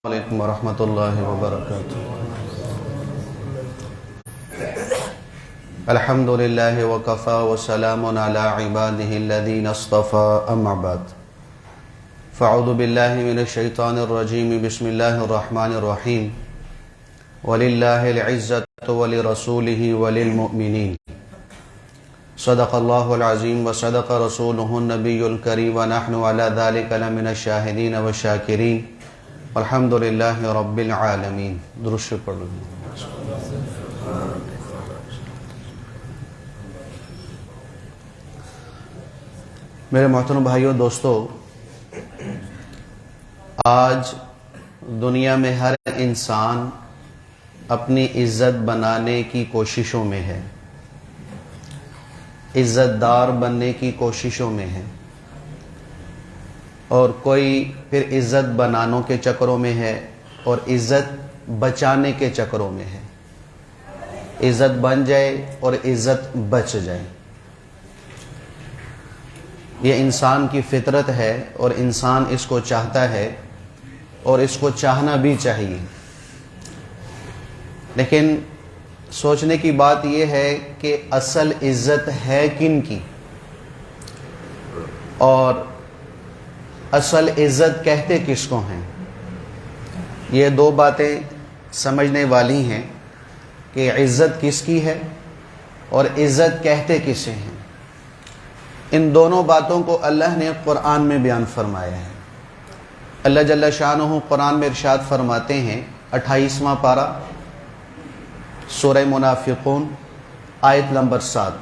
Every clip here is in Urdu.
علیکم ورحمۃ اللہ وبرکاتہ۔ الحمد للہ وکفی وسلام علی عبادہ الذین اصطفی، اما بعد فاعوذ باللہ من الشیطان الرجیم، بسم اللہ الرحمن الرحیم۔ وللہ العزۃ ولرسولہ وللمؤمنین، صدق اللہ العظیم وصدق رسولہ النبی الکریم، ونحن علی ذلک لمن الشاہدین والشاکرین، الحمد للہ رب العالمین۔ درود شریف پڑھ لو۔ میرے محترم بھائیوں دوستو، آج دنیا میں ہر انسان اپنی عزت بنانے کی کوششوں میں ہے، عزت دار بننے کی کوششوں میں ہے، اور کوئی پھر عزت بنانوں کے چکروں میں ہے اور عزت بچانے کے چکروں میں ہے۔ عزت بن جائے اور عزت بچ جائے، یہ انسان کی فطرت ہے اور انسان اس کو چاہتا ہے اور اس کو چاہنا بھی چاہیے۔ لیکن سوچنے کی بات یہ ہے کہ اصل عزت ہے کن کی، اور اصل عزت کہتے کس کو ہیں؟ یہ دو باتیں سمجھنے والی ہیں کہ عزت کس کی ہے اور عزت کہتے کسے ہیں۔ ان دونوں باتوں کو اللہ نے قرآن میں بیان فرمایا ہے۔ اللہ جل شانہ قرآن میں ارشاد فرماتے ہیں، 28واں پارہ سورہ منافقون آیت نمبر 7،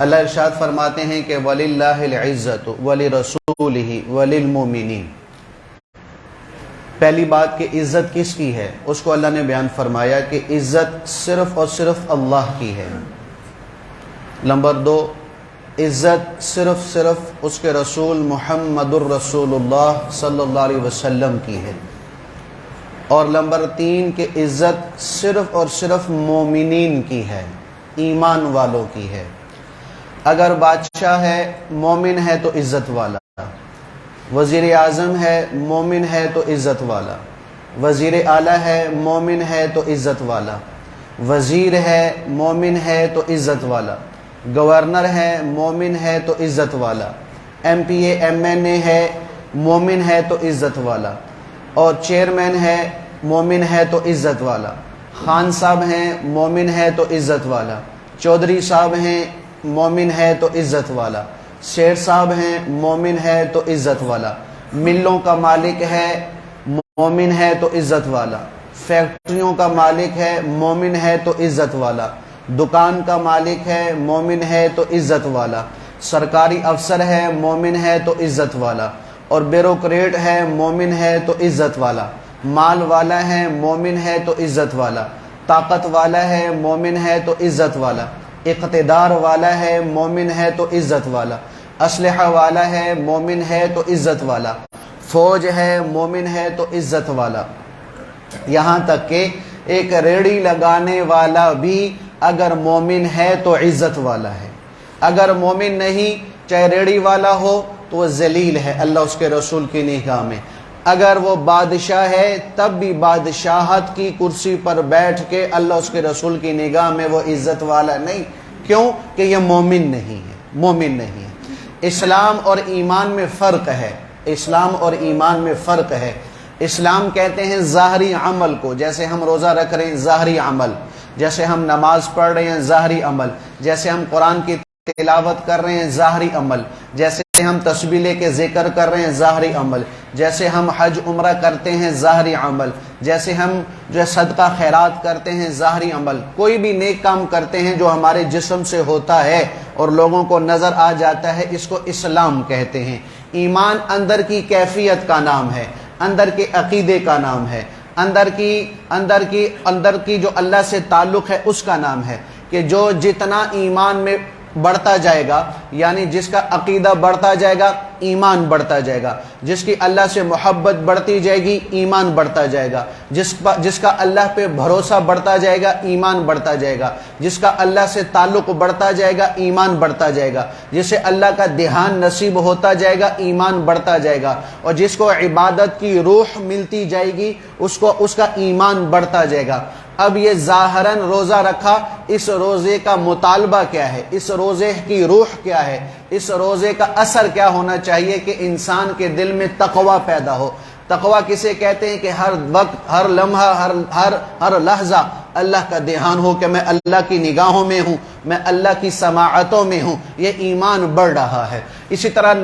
اللہ ارشاد فرماتے ہیں کہ وَلِلَّهِ الْعِزَّةُ وَلِرَسُولِهِ وَلِلْمُؤْمِنِينَ۔ پہلی بات کہ عزت کس کی ہے، اس کو اللہ نے بیان فرمایا کہ عزت صرف اور صرف اللہ کی ہے۔ نمبر 2، عزت صرف اس کے رسول محمد الرسول اللہ صلی اللہ علیہ وسلم کی ہے۔ اور نمبر 3 کہ عزت صرف اور صرف مومنین کی ہے، ایمان والوں کی ہے۔ اگر بادشاہ ہے مومن ہے تو عزت والا، وزیر اعظم ہے مومن ہے تو عزت والا، وزیر اعلیٰ ہے مومن ہے تو عزت والا، وزیر ہے مومن ہے تو عزت والا، گورنر ہے مومن ہے تو عزت والا، M P A M N A ہے مومن ہے تو عزت والا، اور چیئرمین ہے مومن ہے تو عزت والا، خان صاحب ہیں مومن ہے تو عزت والا، چودھری صاحب ہیں مومن ہے تو عزت والا، شیر صاحب ہیں مومن ہے تو عزت والا، ملوں کا مالک ہے مومن ہے تو عزت والا، فیکٹریوں کا مالک ہے مومن ہے تو عزت والا، دکان کا مالک ہے مومن ہے تو عزت والا، سرکاری افسر ہے مومن ہے تو عزت والا، اور بیوروکریٹ ہے مومن ہے تو عزت والا، مال والا ہے مومن ہے تو عزت والا، طاقت والا ہے مومن ہے تو عزت والا، اقتدار والا ہے مومن ہے تو عزت والا، اسلحہ والا ہے مومن ہے تو عزت والا، فوج ہے مومن ہے تو عزت والا، یہاں تک کہ ایک ریڑھی لگانے والا بھی اگر مومن ہے تو عزت والا ہے۔ اگر مومن نہیں، چاہے ریڑھی والا ہو تو وہ ذلیل ہے اللہ اس کے رسول کی نگاہ میں۔ اگر وہ بادشاہ ہے تب بھی بادشاہت کی کرسی پر بیٹھ کے اللہ اس کے رسول کی نگاہ میں وہ عزت والا نہیں۔ کیوں؟ کہ یہ مومن نہیں ہے، مومن نہیں ہے۔ اسلام اور ایمان میں فرق ہے، اسلام اور ایمان میں فرق ہے۔ اسلام کہتے ہیں ظاہری عمل کو، جیسے ہم روزہ رکھ رہے ہیں ظاہری عمل، جیسے ہم نماز پڑھ رہے ہیں ظاہری عمل، جیسے ہم قرآن کی تلاوت کر رہے ہیں ظاہری عمل، جیسے ہم تسبیح لے کے ذکر کر رہے ہیں ظاہری عمل، جیسے ہم حج عمرہ کرتے ہیں ظاہری عمل، جیسے ہم جو صدقہ خیرات کرتے ہیں ظاہری عمل، کوئی بھی نیک کام کرتے ہیں جو ہمارے جسم سے ہوتا ہے اور لوگوں کو نظر آ جاتا ہے، اس کو اسلام کہتے ہیں۔ ایمان اندر کی کیفیت کا نام ہے، اندر کے عقیدے کا نام ہے، اندر کی جو اللہ سے تعلق ہے اس کا نام ہے، کہ جو جتنا ایمان میں بڑھتا جائے گا، یعنی جس کا عقیدہ بڑھتا جائے گا ایمان بڑھتا جائے گا، جس کی اللہ سے محبت بڑھتی جائے گی ایمان بڑھتا جائے گا، جس کا اللہ پہ بھروسہ بڑھتا جائے گا ایمان بڑھتا جائے گا، جس کا اللہ سے تعلق بڑھتا جائے گا ایمان بڑھتا جائے گا، جسے اللہ کا دھیان نصیب ہوتا جائے گا ایمان بڑھتا جائے گا، اور جس کو عبادت کی روح ملتی جائے گی اس کا ایمان بڑھتا جائے گا۔ اب یہ ظاہراً روزہ رکھا، اس روزے کا مطالبہ کیا ہے، اس روزے کی روح کیا ہے، اس روزے کا اثر کیا ہونا چاہیے کہ انسان کے دل میں تقوی پیدا ہو۔ تقوی کسے کہتے ہیں کہ ہر وقت، ہر لمحہ، ہر لحظہ اللہ کا دھیان ہو کہ میں اللہ کی نگاہوں میں ہوں، میں اللہ کی سماعتوں میں ہوں، یہ ایمان بڑھ رہا ہے۔ اسی طرح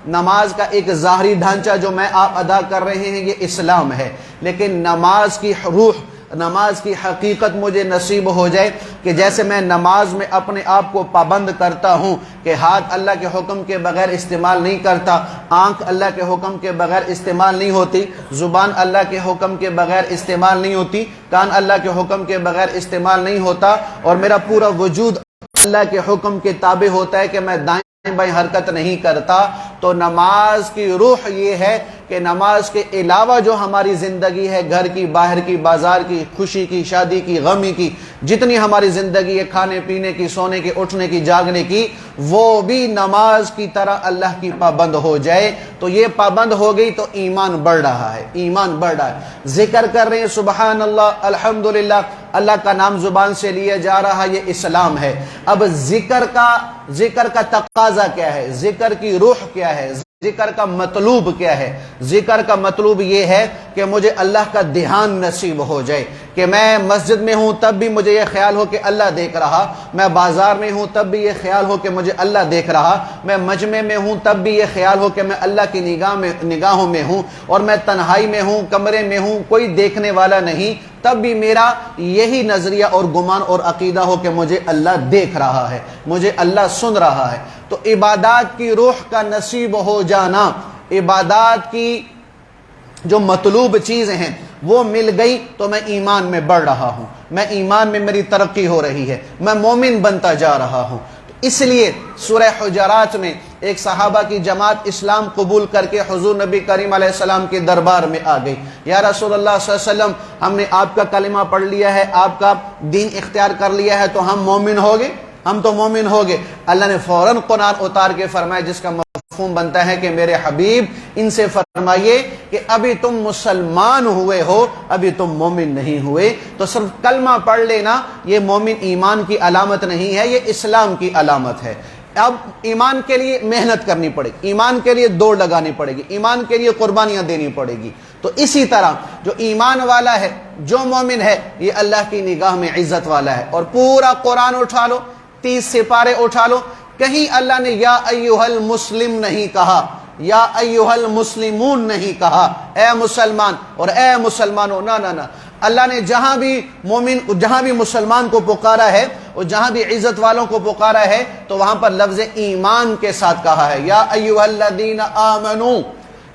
نماز کا ایک ظاہری ڈھانچہ جو میں آپ ادا کر رہے ہیں یہ اسلام ہے، لیکن نماز کی روح، نماز کی حقیقت مجھے نصیب ہو جائے کہ جیسے میں نماز میں اپنے آپ کو پابند کرتا ہوں کہ ہاتھ اللہ کے حکم کے بغیر استعمال نہیں کرتا، آنکھ اللہ کے حکم کے بغیر استعمال نہیں ہوتی، زبان اللہ کے حکم کے بغیر استعمال نہیں ہوتی، کان اللہ کے حکم کے بغیر استعمال نہیں ہوتا، اور میرا پورا وجود اللہ کے حکم کے تابع ہوتا ہے کہ میں دائیں بائیں حرکت نہیں کرتا، تو نماز کی روح یہ ہے کہ نماز کے علاوہ جو ہماری زندگی ہے، گھر کی، باہر کی، بازار کی، خوشی کی، شادی کی، غمی کی، جتنی ہماری زندگی ہے، کھانے پینے کی، سونے کی، اٹھنے کی، جاگنے کی، وہ بھی نماز کی طرح اللہ کی پابند ہو جائے تو یہ پابند ہو گئی تو ایمان بڑھ رہا ہے، ایمان بڑھ رہا ہے۔ ذکر کر رہے ہیں سبحان اللہ، الحمدللہ، اللہ کا نام زبان سے لیا جا رہا، یہ اسلام ہے۔ اب ذکر کا تقاضا کیا ہے، ذکر کی روح کیا ہے، ذکر کا مطلوب کیا ہے؟ ذکر کا مطلوب یہ ہے کہ مجھے اللہ کا دھیان نصیب ہو جائے، کہ میں مسجد میں ہوں تب بھی مجھے یہ خیال ہو کہ اللہ دیکھ رہا، میں بازار میں ہوں تب بھی یہ خیال ہو کہ مجھے اللہ دیکھ رہا، میں مجمع میں ہوں تب بھی یہ خیال ہو کہ میں اللہ کی نگاہوں میں ہوں، اور میں تنہائی میں ہوں، کمرے میں ہوں، کوئی دیکھنے والا نہیں، تب بھی میرا یہی نظریہ اور گمان اور عقیدہ ہو کہ مجھے اللہ دیکھ رہا ہے، مجھے اللہ سن رہا ہے۔ تو عبادات کی روح کا نصیب ہو جانا، عبادات کی جو مطلوب چیزیں ہیں وہ مل گئی تو میں ایمان میں بڑھ رہا ہوں، میں ایمان میں میری ترقی ہو رہی ہے، میں مومن بنتا جا رہا ہوں۔ اس لیے سورہ حجرات میں ایک صحابہ کی جماعت اسلام قبول کر کے حضور نبی کریم علیہ السلام کے دربار میں آ گئی، یا رسول اللہ صلی اللہ علیہ وسلم، ہم نے آپ کا کلمہ پڑھ لیا ہے، آپ کا دین اختیار کر لیا ہے، تو ہم مومن ہو گئے، ہم تو مومن ہو گئے۔ اللہ نے فوراً قرآن اتار کے فرمایا، جس کا مفہوم بنتا ہے کہ میرے حبیب ان سے فرمائیے کہ ابھی تم مسلمان ہوئے ہو، ابھی تم مومن نہیں ہوئے، تو صرف کلمہ پڑھ لینا یہ مومن ایمان کی علامت نہیں ہے، یہ اسلام کی علامت ہے۔ اب ایمان کے لیے محنت کرنی پڑے گی، ایمان کے لیے دوڑ لگانی پڑے گی، ایمان کے لیے قربانیاں دینی پڑے گی۔ تو اسی طرح جو ایمان والا ہے، جو مومن ہے، یہ اللہ کی نگاہ میں عزت والا ہے۔ اور پورا قرآن اٹھا لو، 30 سپارے اٹھا لو، کہیں اللہ نے یا ایھا المسلم نہیں کہا، یا ایھا المسلمون نہیں کہا، اے مسلمان اور اے مسلمانوں، نہ نہ نہ، اللہ نے جہاں بھی مسلمان کو پکارا ہے اور جہاں بھی عزت والوں کو پکارا ہے تو وہاں پر لفظ ایمان کے ساتھ کہا ہے، یا ایھا الذین آمنو،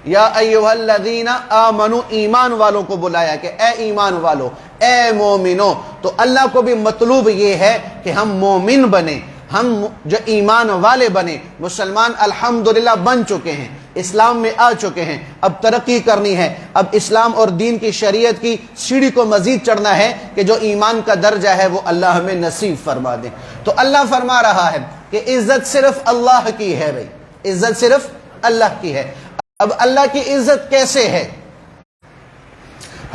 یا ایھا الذین آمنو، ایمان والوں کو بلایا کہ اے ایمان والو، اے مومنو۔ تو اللہ کو بھی مطلوب یہ ہے کہ ہم مومن بنیں، ہم جو ایمان والے بنے، مسلمان الحمدللہ بن چکے ہیں، اسلام میں آ چکے ہیں، اب ترقی کرنی ہے، اب اسلام اور دین کی شریعت کی سیڑھی کو مزید چڑھنا ہے کہ جو ایمان کا درجہ ہے وہ اللہ ہمیں نصیب فرما دے۔ تو اللہ فرما رہا ہے کہ عزت صرف اللہ کی ہے، بھائی عزت صرف اللہ کی ہے۔ اب اللہ کی عزت کیسے ہے؟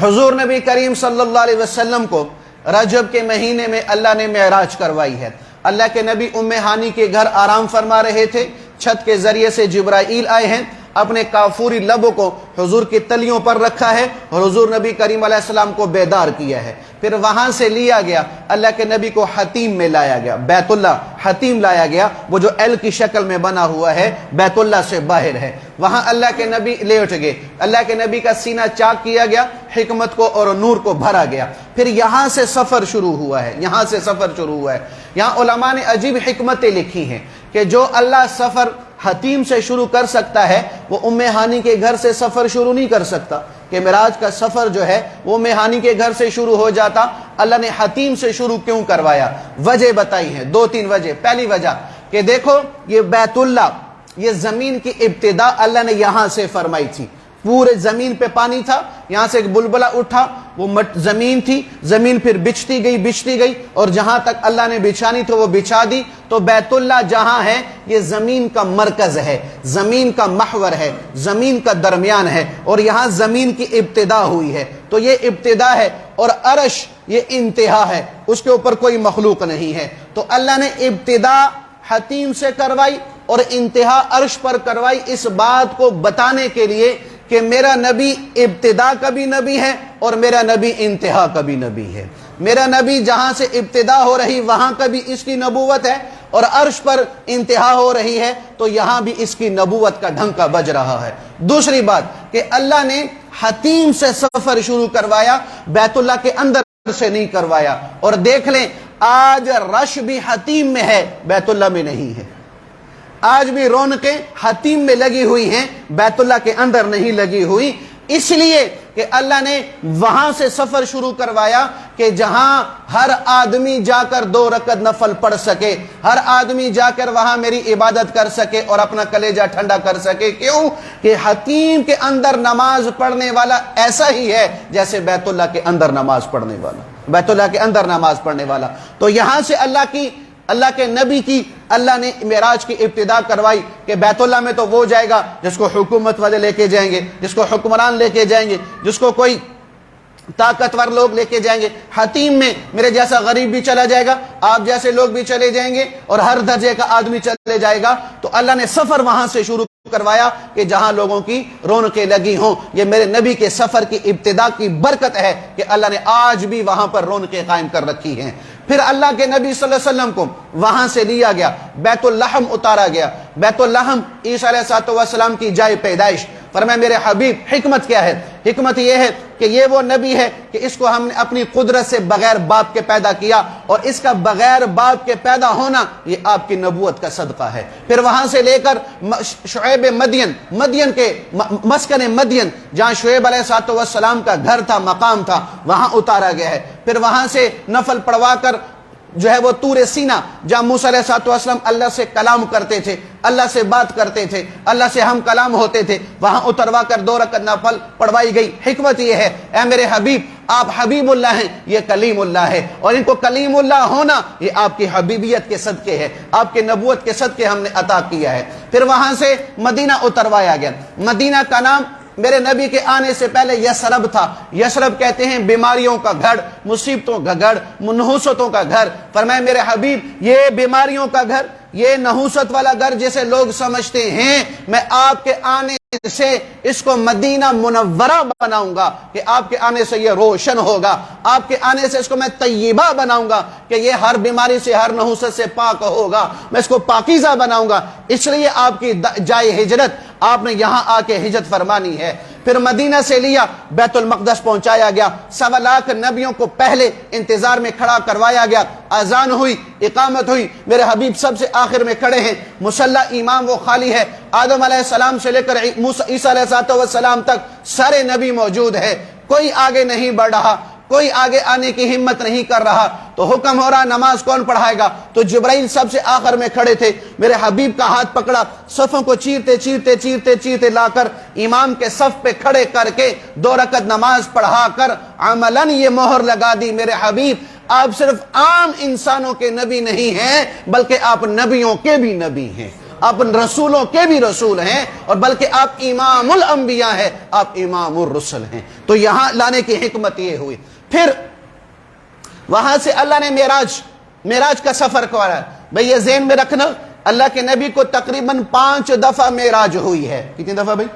حضور نبی کریم صلی اللہ علیہ وسلم کو رجب کے مہینے میں اللہ نے معراج کروائی ہے۔ اللہ کے نبی ام ہانی کے گھر آرام فرما رہے تھے، چھت کے ذریعے سے جبرائیل آئے ہیں، اپنے کافوری لبوں کو حضور کی تلیوں پر رکھا ہے اور حضور نبی کریم علیہ السلام کو بیدار کیا ہے۔ پھر وہاں سے لیا گیا، اللہ کے نبی کو حتیم میں لایا گیا، بیت اللہ حتیم لایا گیا، وہ جو ایل کی شکل میں بنا ہوا ہے، بیت اللہ سے باہر ہے، وہاں اللہ کے نبی لیٹ گئے، اللہ کے نبی کا سینہ چاک کیا گیا، حکمت کو اور نور کو بھرا گیا۔ پھر یہاں سے سفر شروع ہوا ہے، یہاں سے سفر شروع ہوا ہے۔ یہاں علماء نے عجیب حکمتیں لکھی ہیں کہ جو اللہ سفر حتیم سے شروع کر سکتا ہے وہ ام ہانی کے گھر سے سفر شروع نہیں کر سکتا کہ معراج کا سفر جو ہے وہ ام ہانی کے گھر سے شروع ہو جاتا. اللہ نے حتیم سے شروع کیوں کروایا؟ وجہ بتائی ہے، 2-3 وجہ. پہلی وجہ کہ دیکھو یہ بیت اللہ، یہ زمین کی ابتدا اللہ نے یہاں سے فرمائی تھی. پورے زمین پہ پانی تھا، یہاں سے ایک بلبلہ اٹھا، وہ زمین تھی، زمین پھر بچھتی گئی اور جہاں تک اللہ نے بچھانی تھی وہ بچھا دی. تو بیت اللہ جہاں ہے یہ زمین کا مرکز ہے، زمین کا محور ہے، زمین کا درمیان ہے، اور یہاں زمین کی ابتدا ہوئی ہے. تو یہ ابتدا ہے، اور عرش یہ انتہا ہے، اس کے اوپر کوئی مخلوق نہیں ہے. تو اللہ نے ابتدا حتیم سے کروائی اور انتہا عرش پر کروائی، اس بات کو بتانے کے لیے کہ میرا نبی ابتدا کا بھی نبی ہے اور میرا نبی انتہا کا بھی نبی ہے. میرا نبی جہاں سے ابتدا ہو رہی وہاں کا بھی اس کی نبوت ہے، اور عرش پر انتہا ہو رہی ہے تو یہاں بھی اس کی نبوت کا ڈھنکا بج رہا ہے. دوسری بات کہ اللہ نے حتیم سے سفر شروع کروایا، بیت اللہ کے اندر سے نہیں کروایا. اور دیکھ لیں آج رش بھی حتیم میں ہے، بیت اللہ میں نہیں ہے. آج بھی رونقیں حتیم میں لگی ہوئی ہیں، بیت اللہ کے اندر نہیں لگی ہوئی، اس لیے کہ اللہ نے وہاں سے سفر شروع کروایا کہ جہاں ہر آدمی جا کر 2 رکعت نفل پڑھ سکے، ہر آدمی جا کر وہاں میری عبادت کر سکے اور اپنا کلیجہ ٹھنڈا کر سکے. کیوں کہ حتیم کے اندر نماز پڑھنے والا ایسا ہی ہے جیسے بیت اللہ کے اندر نماز پڑھنے والا، بیت اللہ کے اندر نماز پڑھنے والا. تو یہاں سے اللہ کے نبی کی اللہ نے معراج کی ابتدا کروائی کہ بیت اللہ میں تو وہ جائے گا جس کو حکومت والے لے کے جائیں گے، جس کو حکمران لے کے جائیں گے، جس کو کوئی طاقتور لوگ لے کے جائیں گے. حتیم میں میرے جیسا غریب بھی چلا جائے گا، آپ جیسے لوگ بھی چلے جائیں گے، اور ہر درجے کا آدمی چلے جائے گا. تو اللہ نے سفر وہاں سے شروع کروایا کہ جہاں لوگوں کی رونقیں لگی ہوں. یہ میرے نبی کے سفر کی ابتدا کی برکت ہے کہ اللہ نے آج بھی وہاں پر رونقیں قائم کر رکھی ہیں. پھر اللہ کے نبی صلی اللہ علیہ وسلم کو وہاں سے لیا گیا، بیت اللحم اتارا گیا. بیت اللحم عیسیٰ علیہ السلام کی جائے پیدائش. فرمایا میرے حبیب حکمت کیا ہے؟ حکمت یہ ہے کہ یہ وہ نبی ہے کہ اس کو ہم نے اپنی قدرت سے بغیر باپ کے پیدا کیا، اور اس کا بغیر باپ کے پیدا ہونا یہ آپ کی نبوت کا صدقہ ہے. پھر وہاں سے لے کر شعیب مدین کے مسکن مدین جہاں شعیب علیہ السلام کا گھر تھا، مقام تھا، وہاں اتارا گیا ہے. پھر وہاں سے نفل پڑھوا کر جو ہے وہ طور سینا جہاں موسیٰ علیہ السلام اللہ سے کلام کرتے تھے، اللہ سے بات کرتے تھے، اللہ سے ہم کلام ہوتے تھے، وہاں اتروا کر 2 رکعت نفل پڑھوائی گئی. حکمت یہ ہے اے میرے حبیب آپ حبیب اللہ ہیں، یہ کلیم اللہ ہے، اور ان کو کلیم اللہ ہونا یہ آپ کی حبیبیت کے صدقے ہے، آپ کے نبوت کے صدقے ہم نے عطا کیا ہے. پھر وہاں سے مدینہ اتروایا گیا. مدینہ کا نام میرے نبی کے آنے سے پہلے یثرب تھا. یثرب کہتے ہیں بیماریوں کا گھر، مصیبتوں کا گھر، نحوستوں کا گھر. فرمایا میرے حبیب یہ بیماریوں کا گھر، یہ نحوست والا گھر جسے لوگ سمجھتے ہیں، میں آپ کے آنے سے اس کو مدینہ منورہ بناؤں گا کہ آپ کے آنے سے یہ روشن ہوگا. آپ کے آنے سے اس کو میں طیبہ بناؤں گا کہ یہ ہر بیماری سے، ہر نحوست سے پاک ہوگا. میں اس کو پاکیزہ بناؤں گا. اس لیے آپ کی جائے ہجرت آپ نے یہاں آ کے ہجرت فرمانی ہے. پھر مدینہ سے لیا بیت المقدس پہنچایا گیا. 1.25 لاکھ نبیوں کو پہلے انتظار میں کھڑا کروایا گیا. اذان ہوئی، اقامت ہوئی، میرے حبیب سب سے آخر میں کھڑے ہیں. مصلی امام وہ خالی ہے. آدم علیہ السلام سے لے کر عیسیٰ علیہ السلام تک سارے نبی موجود ہے. کوئی آگے نہیں بڑھ رہا، کوئی آگے آنے کی ہمت نہیں کر رہا. تو حکم ہو رہا نماز کون پڑھائے گا؟ تو جبرائیل سب سے آخر میں کھڑے تھے. میرے حبیب کا ہاتھ پکڑا، صفوں کو چیرتے لا کر امام کے صف پہ کھڑے کر کے 2 رکعت نماز پڑھا کر عملاً یہ مہر لگا دی میرے حبیب آپ صرف عام انسانوں کے نبی نہیں ہیں بلکہ آپ نبیوں کے بھی نبی ہیں، آپ رسولوں کے بھی رسول ہیں، اور بلکہ آپ امام الانبیاء ہیں، آپ امام الرسل ہیں. تو یہاں لانے کی حکمت یہ ہوئی. پھر وہاں سے اللہ نے معراج کا سفر کرایا. بھئی یہ ذہن میں رکھنا اللہ کے نبی کو تقریباً 5 دفعہ معراج ہوئی ہے. کتنی دفعہ بھئی؟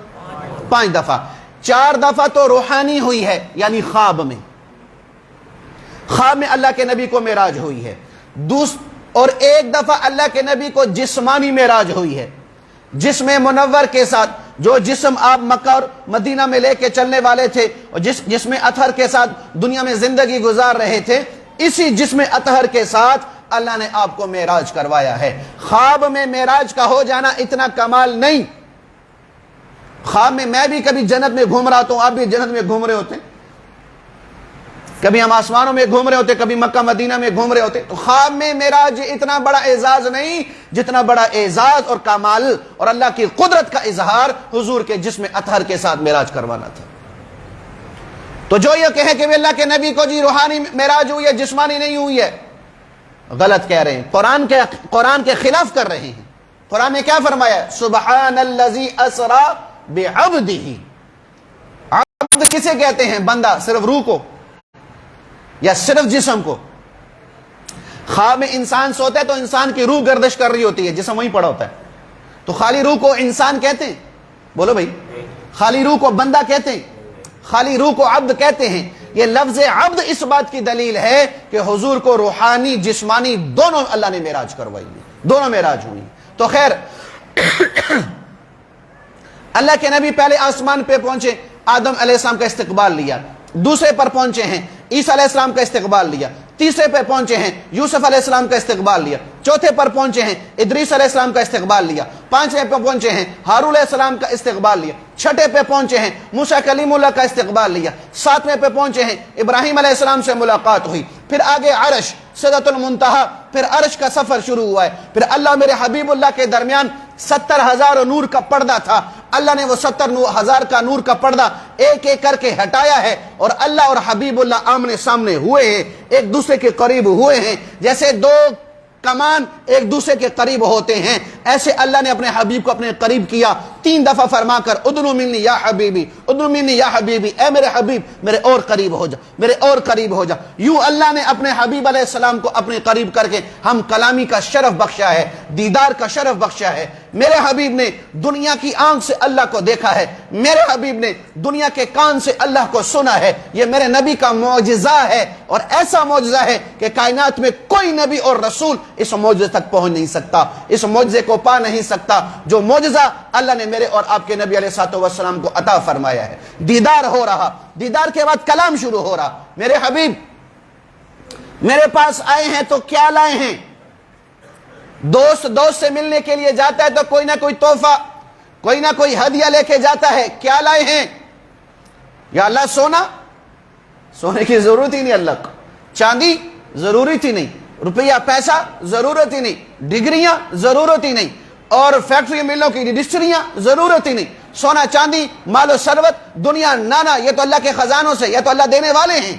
5 دفعہ. 4 دفعہ تو روحانی ہوئی ہے، یعنی خواب میں اللہ کے نبی کو معراج ہوئی ہے. اور 1 دفعہ اللہ کے نبی کو جسمانی معراج ہوئی ہے، جسم منور کے ساتھ. جو جسم آپ مکہ اور مدینہ میں لے کے چلنے والے تھے اور جسم اطہر کے ساتھ دنیا میں زندگی گزار رہے تھے، اسی جسم اطہر کے ساتھ اللہ نے آپ کو معراج کروایا ہے. خواب میں معراج کا ہو جانا اتنا کمال نہیں، خواب میں بھی کبھی جنت میں گھوم رہا ہوں، آپ بھی جنت میں گھوم رہے ہوتے ہیں، کبھی ہم آسمانوں میں گھوم رہے ہوتے، کبھی مکہ مدینہ میں گھوم رہے ہوتے. تو خواب میں معراج اتنا بڑا اعزاز نہیں جتنا بڑا اعزاز اور کمال اور اللہ کی قدرت کا اظہار حضور کے جسم اطہر کے ساتھ معراج کروانا تھا. تو جو یہ کہے کہ اللہ کے نبی کو جی روحانی معراج ہوئی ہے، جسمانی نہیں ہوئی ہے، غلط کہہ رہے ہیں، قرآن کے خلاف کر رہے ہیں. قرآن نے کیا فرمایا؟ سبحان الذی اسری بعبدہ. عبد کسے کہتے ہیں؟ بندہ. صرف روح کو یا صرف جسم کو؟ خواب میں انسان سوتا ہے تو انسان کی روح گردش کر رہی ہوتی ہے، جسم وہیں پڑا ہوتا ہے. تو خالی روح کو انسان کہتے ہیں؟ بولو بھائی. خالی روح کو بندہ کہتے ہیں؟ خالی روح کو عبد کہتے ہیں؟ یہ لفظ عبد اس بات کی دلیل ہے کہ حضور کو روحانی جسمانی دونوں اللہ نے معراج کروائی ہے، دونوں معراج ہوئی. تو خیر، اللہ کے نبی پہلے آسمان پہ پہنچے، آدم علیہ السلام کا استقبال لیا. دوسرے پر پہنچے ہیں، عیسیٰ علیہ السلام کا استقبال لیا. تیسرے پر پہنچے ہیں، یوسف علیہ السلام کا استقبال لیا. چوتھے پر پہنچے ہیں، ادریس علیہ السلام کا استقبال لیا. پانچویں پہ پہنچے ہیں، ہارون علیہ السلام کا استقبال لیا. چھٹے پہ پہنچے ہیں، موسیٰ کلیم اللہ کا استقبال لیا. ساتویں پہ پہنچے ہیں، ابراہیم علیہ السلام سے ملاقات ہوئی. پھر آگے عرش، سدرۃ المنتہا، پھر عرش کا سفر شروع ہوا ہے. پھر اللہ میرے حبیب اللہ کے درمیان 70,000 نور کا پردہ تھا. اللہ نے وہ 70,000 کا نور کا پردہ ایک ایک کر کے ہٹایا ہے، اور اللہ اور حبیب اللہ آمنے سامنے ہوئے ہیں، ایک دوسرے کے قریب ہوئے ہیں. جیسے دو کمان ایک دوسرے کے قریب ہوتے ہیں، ایسے اللہ نے اپنے حبیب کو اپنے قریب کیا. 3 دفعہ فرما کر ادنو منی یا حبیبی، ادنو منی یا حبیبی، اے میرے حبیب میرے اور قریب ہو جا، میرے اور قریب ہو جا. یوں اللہ نے اپنے حبیب علیہ السلام کو اپنے قریب کر کے ہم کلامی کا شرف بخشا ہے، دیدار کا شرف بخشا ہے. میرے حبیب نے دنیا کی آنکھ سے اللہ کو دیکھا ہے، میرے حبیب نے دنیا کے کان سے اللہ کو سنا ہے. یہ میرے نبی کا معجزہ ہے، اور ایسا معجزہ ہے کہ کائنات میں کوئی نبی اور رسول اس معجزے تک پہنچ نہیں سکتا، اس معجزے کو پا نہیں سکتا جو معجزہ اللہ نے میرے اور آپ کے نبی علیہ الصلوۃ والسلام کو عطا فرمایا ہے. دیدار ہو رہا، دیدار کے بعد کلام شروع ہو رہا. میرے حبیب میرے پاس آئے ہیں تو کیا لائے ہیں؟ دوست سے ملنے کے لیے جاتا ہے تو کوئی نہ کوئی تحفہ، کوئی نہ کوئی ہدیہ لے کے جاتا ہے. کیا لائے ہیں؟ یا اللہ سونے کی ضرورت ہی نہیں، اللہ کو چاندی ضرورت ہی نہیں، روپیہ پیسہ ضرورت ہی نہیں، ڈگریاں ضرورت ہی نہیں، اور فیکٹری ملوں کی رجسٹریاں ضرورت ہی نہیں. سونا چاندی مال و ثروت دنیا نانا، یہ تو اللہ کے خزانوں سے، یہ تو اللہ دینے والے ہیں.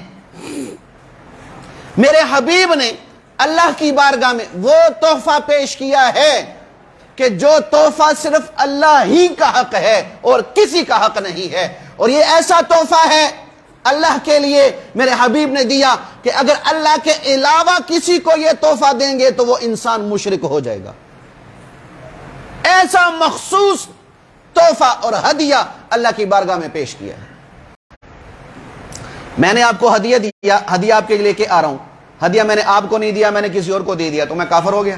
میرے حبیب نے اللہ کی بارگاہ میں وہ تحفہ پیش کیا ہے کہ جو تحفہ صرف اللہ ہی کا حق ہے اور کسی کا حق نہیں ہے. اور یہ ایسا تحفہ ہے اللہ کے لیے میرے حبیب نے دیا کہ اگر اللہ کے علاوہ کسی کو یہ تحفہ دیں گے تو وہ انسان مشرک ہو جائے گا. ایسا مخصوص تحفہ اور ہدیہ اللہ کی بارگاہ میں پیش کیا ہے. میں نے آپ کو ہدیہ دیا، ہدیہ آپ کے لے کے آ رہا ہوں. ہدیہ میں نے آپ کو نہیں دیا، میں نے کسی اور کو دے دیا تو میں کافر ہو گیا؟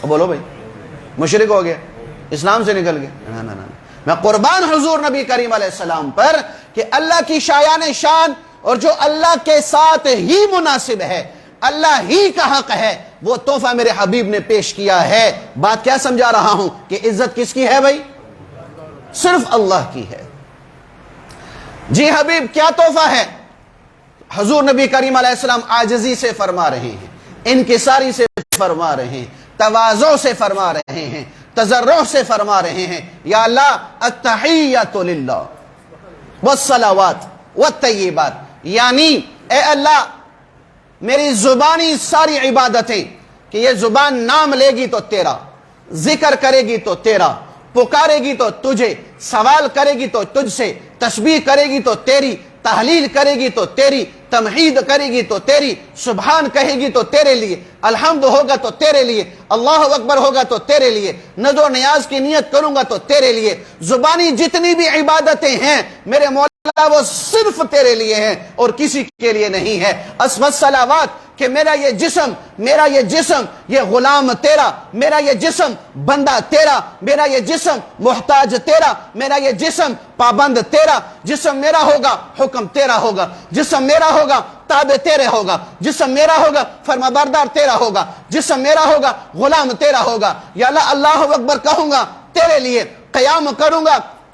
بولو بھائی، مشرک ہو گیا، اسلام سے نکل گیا؟ نہ. میں قربان حضور نبی کریم علیہ السلام پر کہ اللہ کی شایان شان اور جو اللہ کے ساتھ ہی مناسب ہے، اللہ ہی کا حق ہے، وہ تحفہ میرے حبیب نے پیش کیا ہے. بات کیا سمجھا رہا ہوں کہ عزت کس کی ہے بھائی؟ صرف اللہ کی ہے. جی حبیب کیا تحفہ ہے؟ حضور نبی کریم علیہ السلام عاجزی سے فرما رہے ہیں، انکساری سے فرما رہے ہیں، تواضع سے فرما رہے ہیں، تضرع سے فرما رہے ہیں. یا اللہ التحیات للہ والصلوات والطیبات، یعنی اے اللہ میری زبانی ساری عبادتیں، کہ یہ زبان نام لے گی تو تیرا، ذکر کرے گی تو تیرا، پکارے گی تو تجھے، سوال کرے گی تو تجھ سے، تسبیح کرے گی تو تیری، تحلیل کرے گی تو تیری، تمحید کرے گی تو تیری، سبحان کہے گی تو تیرے لیے، الحمد ہوگا تو تیرے لیے، اللہ اکبر ہوگا تو تیرے لیے، نذر و نیاز کی نیت کروں گا تو تیرے لیے. زبانی جتنی بھی عبادتیں ہیں میرے مولا وہ صرف تیرے لیے ہیں اور کسی کے لیے نہیں ہے. الصلوات کہ میرا یہ جسم یہ غلام تیرا، میرا یہ جسم بندہ تیرا، میرا یہ جسم محتاج تیرا، میرا یہ جسم پابند تیرا. جسم میرا ہوگا حکم تیرا ہوگا، جسم میرا ہوگا تابع تیرے ہوگا، جسم میرا ہوگا فرمانبردار تیرا ہوگا، جسم میرا ہوگا غلام تیرا ہوگا. یا اللہ اللہ اکبر کہوں گا تیرے لیے، قیام کروں گا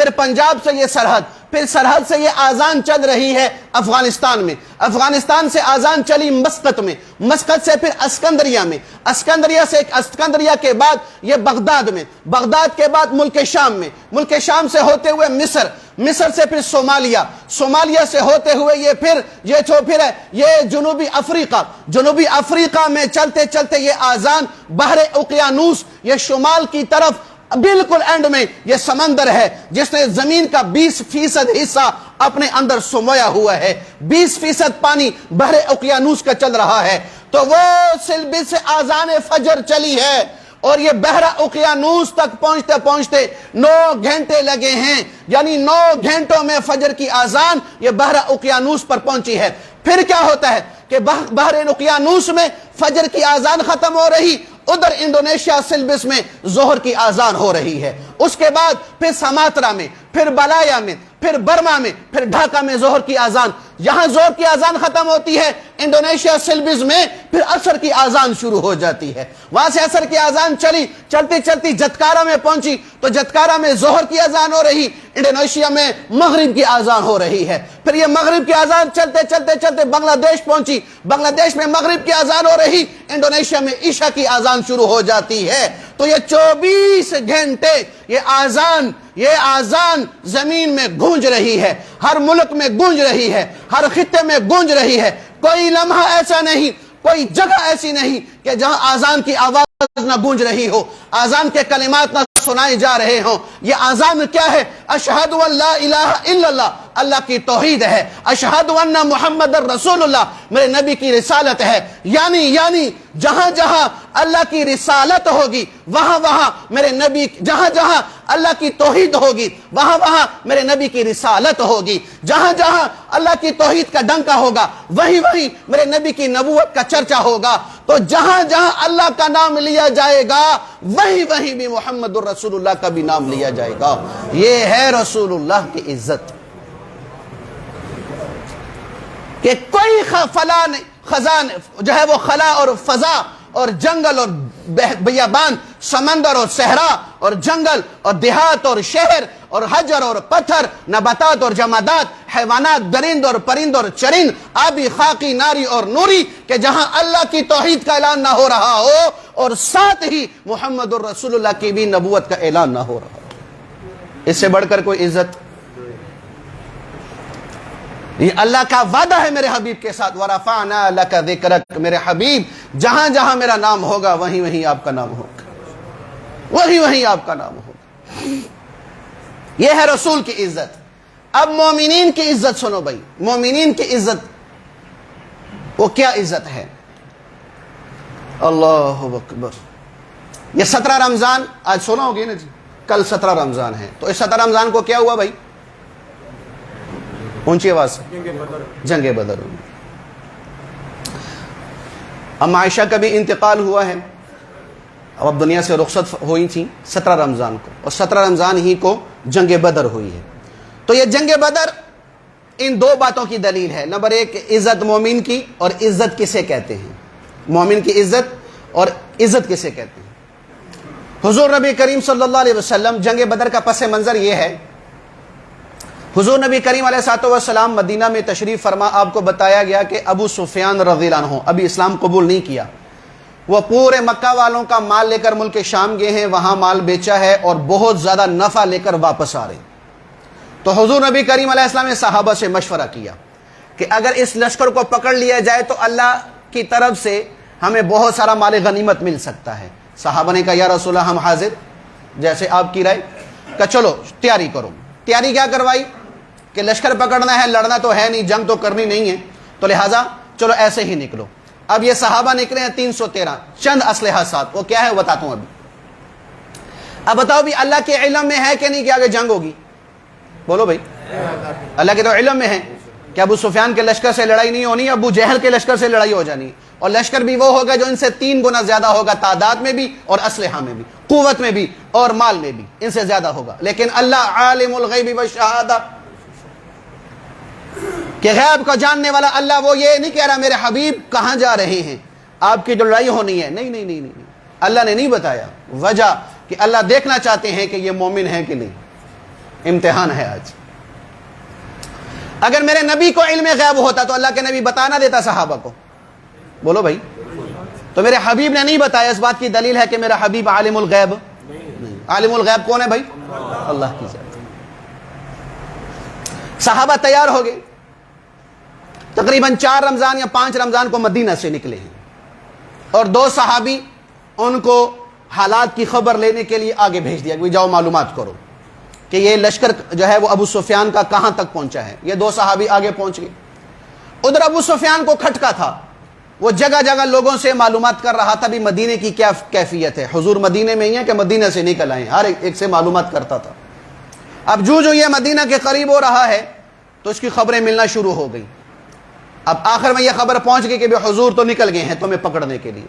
پھر پنجاب سے یہ سرحد، پھر سرحد سے یہ آزان چل رہی ہے افغانستان میں، افغانستان سے آزان چلی مسقط میں، مسقط سے پھر اسکندریہ میں، اسکندریہ کے بعد یہ بغداد میں، بغداد کے بعد ملک شام میں، ملک شام سے ہوتے ہوئے مصر، مصر سے پھر صومالیہ، صومالیہ سے ہوتے ہوئے یہ جنوبی افریقہ، جنوبی افریقہ میں چلتے چلتے یہ آزان بحر اقیانوس، یہ شمال کی طرف بالکل اینڈ میں یہ سمندر ہے جس نے زمین کا 20% حصہ اپنے اندر سمویا ہوا ہے، 20% پانی بحر اقیانوس کا چل رہا ہے۔ تو وہ سلبس سے آزان فجر چلی ہے اور یہ بحر اقیانوس تک پہنچتے پہنچتے 9 گھنٹے لگے ہیں، یعنی 9 گھنٹوں میں فجر کی آزان یہ بحر اقیانوس پر پہنچی ہے۔ پھر کیا ہوتا ہے کہ بحر اقیانوس میں فجر کی آزان ختم ہو رہی، ادھر انڈونیشیا سلبس میں ظہر کی آزان ہو رہی ہے، اس کے بعد پھر سماترا میں، پھر بلایا میں، پھر برما میں، پھر ڈھاکہ میں ظہر کی آزان، یہاں ظہر کی آزان ختم ہوتی ہے، انڈونیشیا سلبس میں پھر عصر کی آزان شروع ہو جاتی ہے، وہاں سے عصر کی آزان چلتی چلتی جتکارا میں پہنچی تو جتکارا میں ظہر کی آزان ہو رہی، انڈونیشیا میں مغرب کی آزان ہو رہی ہے، پھر یہ مغرب کی آزان چلتے بنگلہ دیش پہنچی، بنگلہ دیش میں مغرب کی آزان ہو رہی، انڈونیشیا میں عشاء کی آزان شروع ہو جاتی ہے۔ تو یہ 24 گھنٹے یہ آزان زمین میں گونج رہی ہے، ہر ملک میں گونج رہی ہے، ہر خطے میں گونج رہی ہے، کوئی لمحہ ایسا نہیں، کوئی جگہ ایسی نہیں کہ جہاں آزان کی آواز نہ گونج رہی ہو، آزان کے کلمات نہ سنائے جا رہے ہوں۔ یہ آزان کیا ہے؟ اشہد ان لا الہ الا اللہ، اللہ کی توحید ہے، اشہد ان محمد رسول اللہ، میرے نبی کی رسالت ہے، یعنی جہاں جہاں اللہ کی رسالت ہوگی وہاں میرے نبی، جہاں اللہ کی توحید ہوگی وہاں میرے نبی کی رسالت ہوگی، جہاں اللہ کی توحید کا ڈنکا ہوگا وہیں میرے نبی کی نبوت کا چرچا ہوگا۔ تو جہاں اللہ کا نام لیا جائے گا وہیں بھی محمد الرسول اللہ کا بھی نام لیا جائے گا۔ یہ ہے رسول اللہ کی عزت کہ کوئی فلاں خزان جو ہے وہ خلا اور فضا اور جنگل اور بیابان، سمندر اور صحرا اور جنگل اور دیہات اور شہر اور حجر اور پتھر، نباتات اور جمادات، حیوانات، درند اور پرند اور چرند، آبی، خاکی، ناری اور نوری، کہ جہاں اللہ کی توحید کا اعلان نہ ہو رہا ہو اور ساتھ ہی محمد الرسول اللہ کی بھی نبوت کا اعلان نہ ہو رہا ہو، اس سے بڑھ کر کوئی عزت؟ یہ اللہ کا وعدہ ہے میرے حبیب کے ساتھ، وَرَفَعْنَا لَكَ ذِكْرَكَ، میرے حبیب جہاں میرا نام ہوگا وہیں آپ کا نام ہوگا، وہیں آپ کا نام ہوگا۔ یہ ہے رسول کی عزت۔ اب مومنین کی عزت سنو بھائی، مومنین کی عزت وہ کیا عزت ہے؟ اللہ اکبر۔ یہ 17 رمضان آج سنا ہوگی نا جی، کل 17 رمضان ہے، تو اس 17 رمضان کو کیا ہوا بھائی؟ اونچی آواز سے، جنگ بدر ہوئی۔ ام عائشہ کا بھی انتقال ہوا ہے، اب دنیا سے رخصت ہوئی تھی 17 رمضان کو، اور 17 رمضان ہی کو جنگ بدر ہوئی ہے۔ تو یہ جنگ بدر ان 2 باتوں کی دلیل ہے۔ نمبر 1 عزت مومن کی، اور عزت کسے کہتے ہیں، مومن کی عزت اور عزت کسے کہتے ہیں۔ حضور نبی کریم صلی اللہ علیہ وسلم، جنگ بدر کا پس منظر یہ ہے، حضور نبی کریم علیہ السلام مدینہ میں تشریف فرما، آپ کو بتایا گیا کہ ابو سفیان رضی اللہ عنہ ابھی اسلام قبول نہیں کیا، وہ پورے مکہ والوں کا مال لے کر ملک شام گئے ہیں، وہاں مال بیچا ہے اور بہت زیادہ نفع لے کر واپس آ رہے ہیں۔ تو حضور نبی کریم علیہ السلام نے صحابہ سے مشورہ کیا کہ اگر اس لشکر کو پکڑ لیا جائے تو اللہ کی طرف سے ہمیں بہت سارا مال غنیمت مل سکتا ہے۔ صحابہ نے کہا یا رسول اللہ ہم حاضر، جیسے آپ کی رائے، کہ چلو تیاری کرو۔ تیاری کیا کروائی کہ لشکر پکڑنا ہے، لڑنا تو ہے نہیں، جنگ تو کرنی نہیں ہے، تو لہٰذا چلو ایسے ہی نکلو۔ اب یہ صحابہ نکلے ہیں 313، چند اسلحہ ساتھ، وہ کیا ہے بتاتا ہوں ابھی۔ اب بتاؤ بھی اللہ کے علم میں ہے کہ نہیں کہ آگے جنگ ہوگی؟ بولو بھائی، اللہ کے تو علم میں ہے کہ ابو سفیان کے لشکر سے لڑائی نہیں ہونی، ابو جہل کے لشکر سے لڑائی ہو جانی، اور لشکر بھی وہ ہوگا جو ان سے 3 گنا زیادہ ہوگا، تعداد میں بھی اور اسلحہ میں بھی، قوت میں بھی اور مال میں بھی ان سے زیادہ ہوگا۔ لیکن اللہ عالم الغیب والشہادہ، کہ غیب کو جاننے والا اللہ، وہ یہ نہیں کہہ رہا میرے حبیب کہاں جا رہے ہیں، آپ کی جو لڑائی ہونی ہے، نہیں، اللہ نے نہیں بتایا۔ وجہ کہ اللہ دیکھنا چاہتے ہیں کہ یہ مومن ہیں کہ نہیں۔ امتحان ہے آج. اگر میرے نبی کو علم غیب ہوتا تو اللہ کے نبی بتا نہ دیتا صحابہ کو؟ بولو بھائی. تو میرے حبیب نے نہیں بتایا، اس بات کی دلیل ہے کہ میرا حبیب عالم الغیب نہیں. عالم الغیب کون ہے بھائی؟ اللہ کی ذات. صحابہ تیار ہو گئے، تقریباً 4 رمضان یا 5 رمضان کو مدینہ سے نکلے ہیں، اور 2 صحابی ان کو حالات کی خبر لینے کے لیے آگے بھیج دیا کہ جاؤ معلومات کرو کہ یہ لشکر جو ہے وہ ابو سفیان کا کہاں تک پہنچا ہے. یہ 2 صحابی آگے پہنچ گئے. ادھر ابو سفیان کو کھٹکا تھا، وہ جگہ جگہ لوگوں سے معلومات کر رہا تھا بھی مدینے کی کیا کیفیت ہے، حضور مدینے میں ہی ہیں کہ مدینہ سے نکل آئے. ہر ایک سے معلومات کرتا تھا. اب جو یہ مدینہ کے قریب ہو رہا ہے تو اس کی خبریں ملنا شروع ہو گئی. اب آخر میں یہ خبر پہنچ گئی کہ بھی حضور تو نکل گئے ہیں تمہیں پکڑنے کے لیے.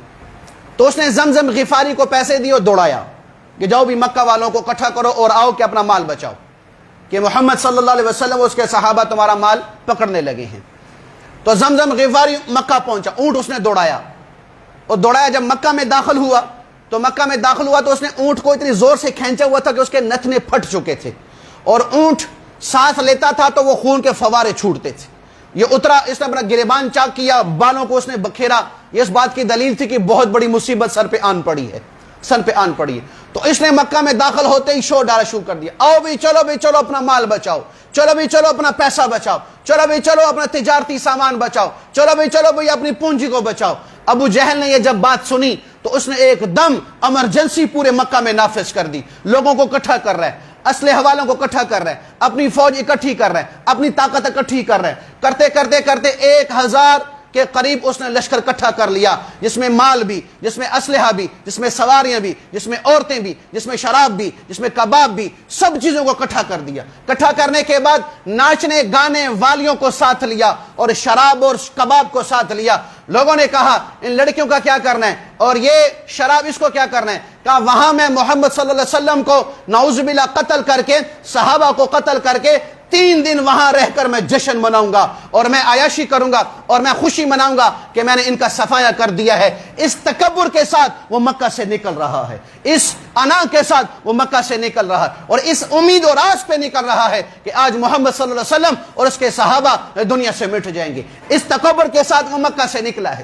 تو اس نے زمزم غفاری کو پیسے دیے اور دوڑایا کہ جاؤ بھی مکہ والوں کو اکٹھا کرو اور آؤ کہ اپنا مال بچاؤ، کہ محمد صلی اللہ علیہ وسلم اور اس کے صحابہ تمہارا مال پکڑنے لگے ہیں. تو زمزم غفاری مکہ پہنچا، اونٹ اس نے دوڑایا، اور دوڑایا جب مکہ میں داخل ہوا تو اس نے اونٹ کو اتنی زور سے کھینچا ہوا تھا کہ اس کے نتنے پھٹ چکے تھے، اور اونٹ سانس لیتا تھا تو وہ خون کے فوارے چھوٹتے تھے. یہ اترا، اس نے اپنا گریبان چاک کیا، بالوں کو اس نے بکھیرا. یہ اس بات کی دلیل تھی کہ بہت بڑی مصیبت سر پہ آن پڑی ہے. تو اس نے مکہ میں داخل ہوتے ہی شور ڈالا شروع کر دیا، آؤ بھی چلو اپنا مال بچاؤ، چلو اپنا پیسہ بچاؤ، چلو اپنا تجارتی سامان بچاؤ، چلو اپنی پونجی کو بچاؤ. ابو جہل نے یہ جب بات سنی تو اس نے ایک دم ایمرجنسی پورے مکہ میں نافذ کر دی. لوگوں کو اکٹھا کر رہا ہے، اسلحہ والوں کو اکٹھا کر رہا ہے، اپنی فوج اکٹھی کر رہا ہے، اپنی طاقت اکٹھی کر رہا ہے. کرتے 1000 کے قریب اس نے لشکر اکٹھا کر لیا، جس میں مال بھی، جس میں اسلحہ بھی، جس میں سواریاں بھی، جس میں عورتیں بھی، جس میں شراب بھی، جس میں کباب بھی، سب چیزوں کو اکٹھا کر دیا. اکٹھا کرنے کے بعد ناچنے گانے والیوں کو ساتھ لیا اور شراب اور کباب کو ساتھ لیا. لوگوں نے کہا ان لڑکیوں کا کیا کرنا ہے اور یہ شراب اس کو کیا کرنا ہے؟ کہا وہاں میں محمد صلی اللہ علیہ وسلم کو نعوذ باللہ قتل کر کے، صحابہ کو قتل کر کے 3 دن وہاں رہ کر میں جشن مناؤں گا اور میں عیاشی کروں گا اور میں خوشی مناؤں گا کہ میں نے ان کا صفایا کر دیا ہے. اس تکبر کے ساتھ وہ مکہ سے نکل رہا ہے، اس انا کے ساتھ وہ مکہ سے نکل رہا ہے، اور اس امید اور آس پہ نکل رہا ہے کہ آج محمد صلی اللہ علیہ وسلم اور اس کے صحابہ دنیا سے مٹ جائیں گے. اس تکبر کے ساتھ وہ مکہ سے نکلا ہے.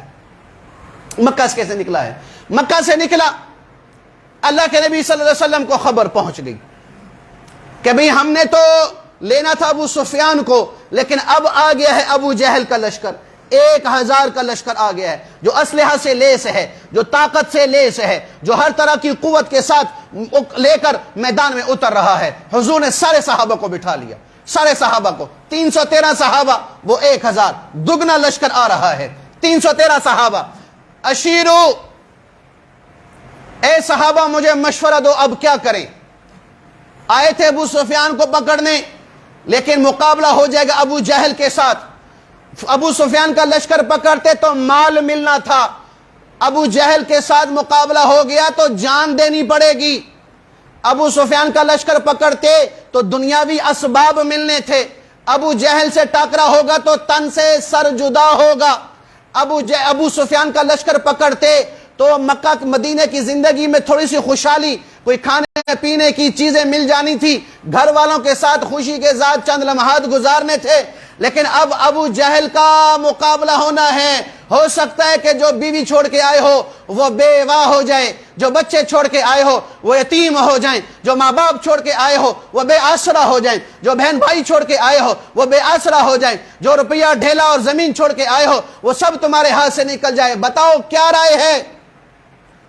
مکہ سے کیسے نکلا ہے؟ مکہ سے نکلا، اللہ کے نبی صلی اللہ علیہ وسلم کو خبر پہنچ گئی کہ بھئی ہم نے تو لینا تھا ابو سفیان کو، لیکن اب آ گیا ہے ابو جہل کا لشکر. 1000 کا لشکر آ گیا ہے، جو اسلحہ سے لیس ہے، جو طاقت سے لیس ہے، جو ہر طرح کی قوت کے ساتھ لے کر میدان میں اتر رہا ہے. حضور نے سارے صحابہ کو بٹھا لیا، سارے صحابہ کو، 313 صحابہ، وہ 1000، دگنا لشکر آ رہا ہے. 313 صحابہ. اشیرو، اے صحابہ مجھے مشورہ دو اب کیا کریں. آئے تھے ابو سفیان کو پکڑنے، لیکن مقابلہ ہو جائے گا ابو جہل کے ساتھ. ابو سفیان کا لشکر پکڑتے تو مال ملنا تھا، ابو جہل کے ساتھ مقابلہ ہو گیا تو جان دینی پڑے گی. ابو سفیان کا لشکر پکڑتے تو دنیاوی اسباب ملنے تھے، ابو جہل سے ٹاکرا ہوگا تو تن سے سر جدا ہوگا. ابو سفیان کا لشکر پکڑتے تو مکہ مدینے کی زندگی میں تھوڑی سی خوشحالی، کوئی کھانے پینے کی چیزیں مل جانی تھی، گھر والوں کے ساتھ خوشی کے ساتھ چند لمحات گزارنے تھے. لیکن اب ابو جہل کا مقابلہ ہونا ہے. ہو سکتا ہے کہ جو بیوی چھوڑ کے آئے ہو وہ بیوہ ہو جائے، جو بچے چھوڑ کے آئے ہو وہ یتیم ہو جائیں، جو ماں باپ چھوڑ کے آئے ہو وہ بے آسرا ہو جائیں، جو بہن بھائی چھوڑ کے آئے ہو وہ بے آسرا ہو جائیں، جو روپیہ ڈھیلا اور زمین چھوڑ کے آئے ہو وہ سب تمہارے ہاتھ سے نکل جائے. بتاؤ کیا رائے ہے؟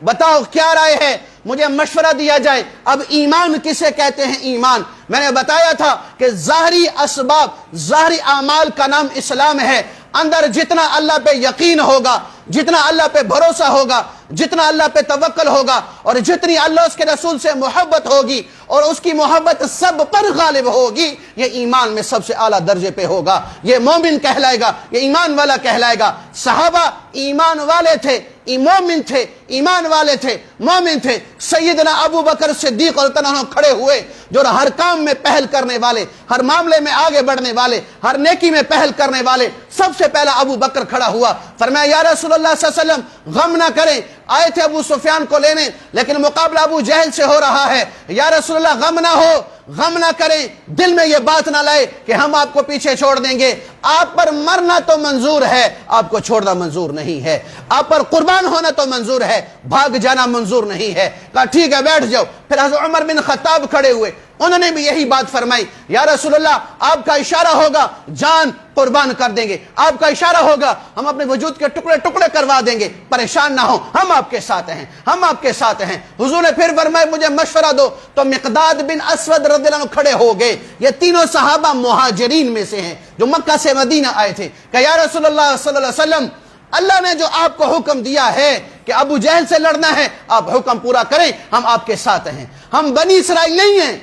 بتاؤ کیا رائے ہے؟ مجھے مشورہ دیا جائے. اب ایمان کسے کہتے ہیں؟ ایمان میں نے بتایا تھا کہ ظاہری اسباب، ظاہری اعمال کا نام اسلام ہے. اندر جتنا اللہ پہ یقین ہوگا، جتنا اللہ پہ بھروسہ ہوگا، جتنا اللہ پہ توکل ہوگا، اور جتنی اللہ اس کے رسول سے محبت ہوگی اور اس کی محبت سب پر غالب ہوگی، یہ ایمان میں سب سے اعلیٰ درجے پہ ہوگا. یہ مومن کہلائے گا، یہ ایمان والا کہلائے گا. صحابہ ایمان والے تھے، مومن تھے، ایمان والے تھے، مومن تھے. سیدنا ابو بکر صدیق رضی اللہ عنہ کھڑے ہوئے، جو ہر کام میں پہل کرنے والے، ہر معاملے میں آگے بڑھنے والے، ہر نیکی میں پہل کرنے والے. سب سے پہلا ابو بکر کھڑا ہوا، فرمایا یا رسول اللہ صلی اللہ علیہ وسلم غم نہ کریں، آئے تھے ابو سفیان کو لینے لیکن مقابلہ ابو جہل سے ہو رہا ہے. یا رسول اللہ غم نہ ہو، غم نہ کریں، دل میں یہ بات نہ لائے کہ ہم آپ کو پیچھے چھوڑ دیں گے۔ آپ پر مرنا تو منظور ہے، آپ کو چھوڑنا منظور نہیں ہے۔ آپ پر قربان ہونا تو منظور ہے، بھاگ جانا منظور نہیں ہے۔ کہا ٹھیک ہے بیٹھ جاؤ۔ پھر حضرت عمر بن خطاب کھڑے ہوئے، انہوں نے بھی یہی بات فرمائی، یا رسول اللہ آپ کا اشارہ ہوگا جان قربان کر دیں گے، آپ کا اشارہ ہوگا ہم اپنے وجود کے ٹکڑے ٹکڑے کروا دیں گے، پریشان نہ ہو، ہم آپ کے ساتھ ہیں، ہم آپ کے ساتھ ہیں۔ حضور نے پھر فرمایا مجھے مشورہ دو، تو مقداد بن اسود رضی اللہ عنہ کھڑے ہو گئے۔ یہ تینوں صحابہ مہاجرین میں سے ہیں جو مکہ سے مدینہ آئے تھے۔ کہ یا رسول اللہ صلی اللہ علیہ وسلم، اللہ نے جو آپ کو حکم دیا ہے کہ ابو جہل سے لڑنا ہے، آپ حکم پورا کریں، ہم آپ کے ساتھ ہیں۔ ہم بنی اسرائیل نہیں ہیں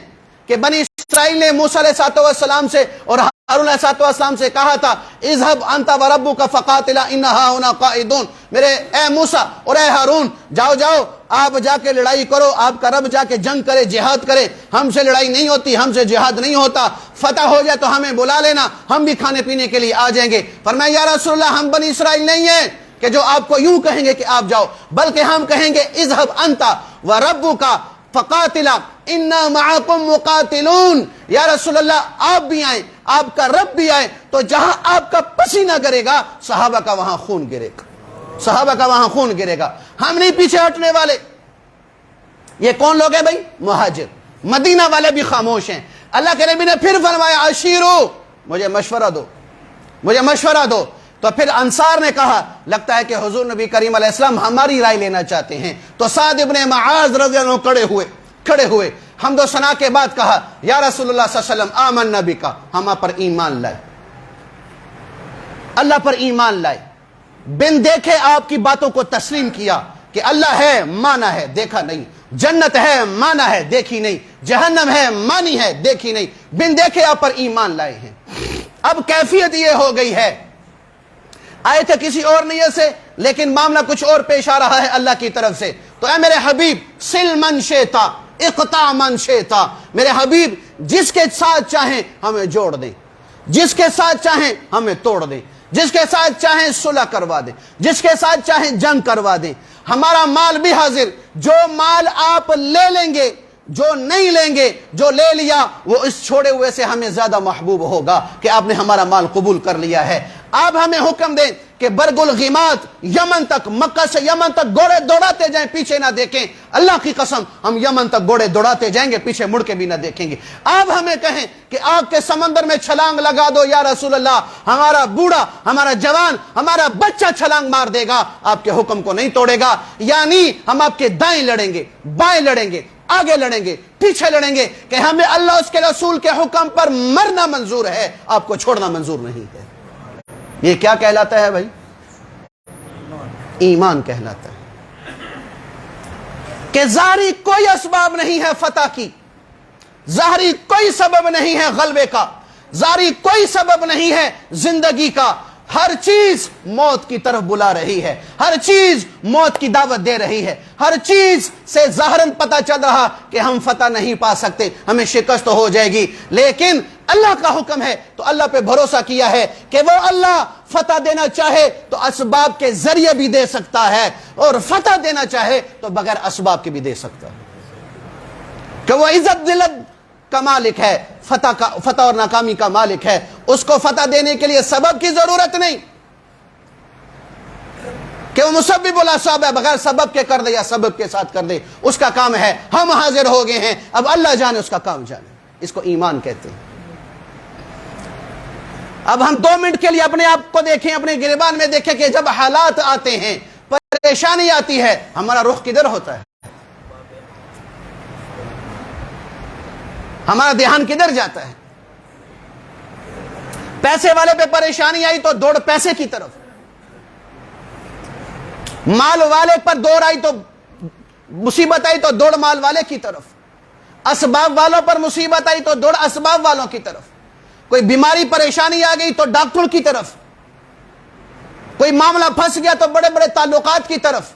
کہ بنی اسرائیل نے موسیٰ علیہ السلام سے اور ہارون علیہ السلام سے کہا تھا اذهب انت وربك فقاتلا ان هاهنا قاعدون، میرے اے موسیٰ اور اے ہارون جاؤ آپ جا کے لڑائی کرو، آپ کا رب جا کے جنگ کرے، جہاد کرے، ہم سے لڑائی نہیں ہوتی، ہم سے جہاد نہیں ہوتا، فتح ہو جائے تو ہمیں بلا لینا، ہم بھی کھانے پینے کے لیے آ جائیں گے۔ فرمایا یا رسول اللہ ہم بنی اسرائیل نہیں ہیں کہ جو آپ کو یوں کہیں گے کہ آپ جاؤ، بلکہ ہم کہیں گے اذهب انت وربك فقاتلا انا معکم مقاتلون، یا رسول اللہ آپ بھی آئیں، آپ کا رب بھی آئے، تو جہاں آپ کا پسینہ گرے گا صحابہ کا وہاں خون گرے گا، صحابہ کا وہاں خون گرے گا، ہم نہیں پیچھے ہٹنے والے۔ یہ کون لوگ ہیں بھائی؟ مہاجر۔ مدینہ والے بھی خاموش ہیں۔ اللہ کے نبی نے پھر فرمایا عشیرو، مجھے مشورہ دو، مجھے مشورہ دو۔ تو پھر انصار نے کہا لگتا ہے کہ حضور نبی کریم علیہ السلام ہماری رائے لینا چاہتے ہیں، تو سعد ابن معاذ رضی اللہ عنہ کھڑے ہوئے حمد و ثنا کے بعد کہا یا رسول اللہ صلی اللہ علیہ وسلم آمنا بک، ہم آپ پر ایمان لائے، اللہ پر ایمان لائے، بن دیکھے آپ کی باتوں کو تسلیم کیا کہ اللہ ہے مانا ہے دیکھا نہیں، جنت ہے مانا ہے دیکھی نہیں، جہنم ہے مانی ہے دیکھی نہیں، بن دیکھے آپ پر ایمان لائے ہیں۔ اب کیفیت یہ ہو گئی ہے، آئے تھے کسی اور نیت سے لیکن معاملہ کچھ اور پیش آ رہا ہے اللہ کی طرف سے، تو اے میرے حبیب سل من شیتا اقطع من شیتا، میرے حبیب جس کے ساتھ چاہیں ہمیں جوڑ دیں، جس کے ساتھ چاہیں ہمیں توڑ دیں، جس کے ساتھ چاہیں صلح کروا دیں، جس کے ساتھ چاہیں جنگ کروا دیں، ہمارا مال بھی حاضر، جو مال آپ لے لیں گے، جو نہیں لیں گے، جو لے لیا وہ اس چھوڑے ہوئے سے ہمیں زیادہ محبوب ہوگا کہ آپ نے ہمارا مال قبول کر لیا ہے۔ آپ ہمیں حکم دیں کہ برگ الغیمات یمن تک، مکہ سے یمن تک گھوڑے دوڑاتے جائیں، پیچھے نہ دیکھیں، اللہ کی قسم ہم یمن تک گھوڑے دوڑاتے جائیں گے، پیچھے مڑ کے بھی نہ دیکھیں گے۔ آپ ہمیں کہیں کہ آگ کے سمندر میں چھلانگ لگا دو یا رسول اللہ، ہمارا بوڑھا، ہمارا جوان، ہمارا بچہ چھلانگ مار دے گا، آپ کے حکم کو نہیں توڑے گا، یعنی ہم آپ کے دائیں لڑیں گے، بائیں لڑیں گے، آگے لڑیں گے، پیچھے لڑیں گے، کہ ہمیں اللہ اس کے رسول کے حکم پر مرنا منظور ہے، آپ کو چھوڑنا منظور نہیں ہے۔ یہ کیا کہلاتا ہے بھائی؟ ایمان کہلاتا ہے کہ ظاہری کوئی اسباب نہیں ہے فتح کی، ظاہری کوئی سبب نہیں ہے غلبے کا، ظاہری کوئی سبب نہیں ہے زندگی کا، ہر چیز موت کی طرف بلا رہی ہے، ہر چیز موت کی دعوت دے رہی ہے، ہر چیز سے ظاہراً پتہ چل رہا کہ ہم فتح نہیں پا سکتے، ہمیں شکست ہو جائے گی، لیکن اللہ کا حکم ہے تو اللہ پہ بھروسہ کیا ہے کہ وہ اللہ فتح دینا چاہے تو اسباب کے ذریعے بھی دے سکتا ہے، اور فتح دینا چاہے تو بغیر اسباب کے بھی دے سکتا ہے، کہ وہ عزت ذلت کا مالک ہے، فتح اور ناکامی کا مالک ہے، اس کو فتح دینے کے لیے سبب کی ضرورت نہیں کہ وہ مسبب الاسباب ہے، بغیر سبب کے کر دے یا سبب کے ساتھ کر دے، اس کا کام ہے، ہم حاضر ہو گئے ہیں، اب اللہ جانے اس کا کام جانے، اس کو ایمان کہتے ہیں۔ اب ہم 2 منٹ کے لیے اپنے آپ کو دیکھیں، اپنے گریبان میں دیکھیں کہ جب حالات آتے ہیں، پریشانی آتی ہے، ہمارا رخ کدھر ہوتا ہے؟ ہمارا دھیان کدھر جاتا ہے؟ پیسے والے پہ پریشانی آئی تو دوڑ پیسے کی طرف، مال والے پر دوڑ آئی تو مصیبت آئی تو دوڑ مال والے کی طرف، اسباب والوں پر مصیبت آئی تو دوڑ اسباب والوں کی طرف، کوئی بیماری پریشانی آ گئی تو ڈاکٹر کی طرف، کوئی معاملہ پھنس گیا تو بڑے بڑے تعلقات کی طرف،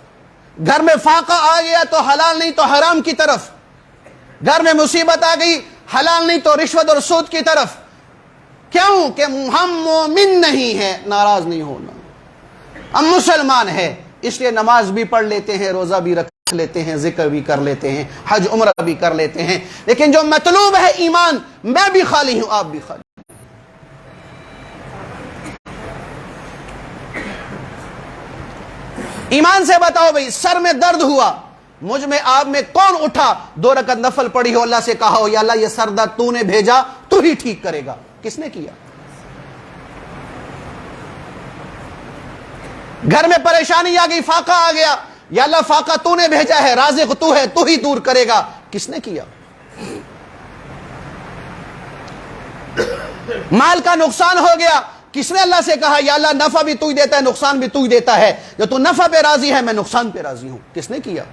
گھر میں فاقہ آ گیا تو حلال نہیں تو حرام کی طرف، گھر میں مصیبت آ گئی حلال نہیں تو رشوت اور سود کی طرف۔ کیوں؟ کہ ہم مومن نہیں ہیں، ناراض نہیں ہونا، ہم مسلمان ہیں، اس لیے نماز بھی پڑھ لیتے ہیں، روزہ بھی رکھ لیتے ہیں, ذکر بھی کر لیتے ہیں, حج عمرہ بھی کر لیتے ہیں, لیکن جو مطلوب ہے ایمان, میں بھی خالی ہوں, آپ بھی خالی. ایمان سے بتاؤ بھئی, سر میں درد ہوا, مجھ میں آپ میں کون اٹھا, 2 رکعت نفل پڑھی ہو, اللہ سے کہا ہو یا اللہ یہ سر درد تو نے بھیجا, تو ہی ٹھیک کرے گا, کس نے کیا؟ گھر میں پریشانی آ گئی, فاقہ آ گیا, یا اللہ فاقہ تو نے بھیجا ہے, رازق تو ہے, تو ہی دور کرے گا, کس نے کیا؟ مال کا نقصان ہو گیا, کس نے اللہ سے کہا یا اللہ نفع بھی تو ہی دیتا ہے, نقصان بھی تو ہی دیتا ہے, جو تو نفع پہ راضی ہے میں نقصان پہ راضی ہوں, کس نے کیا؟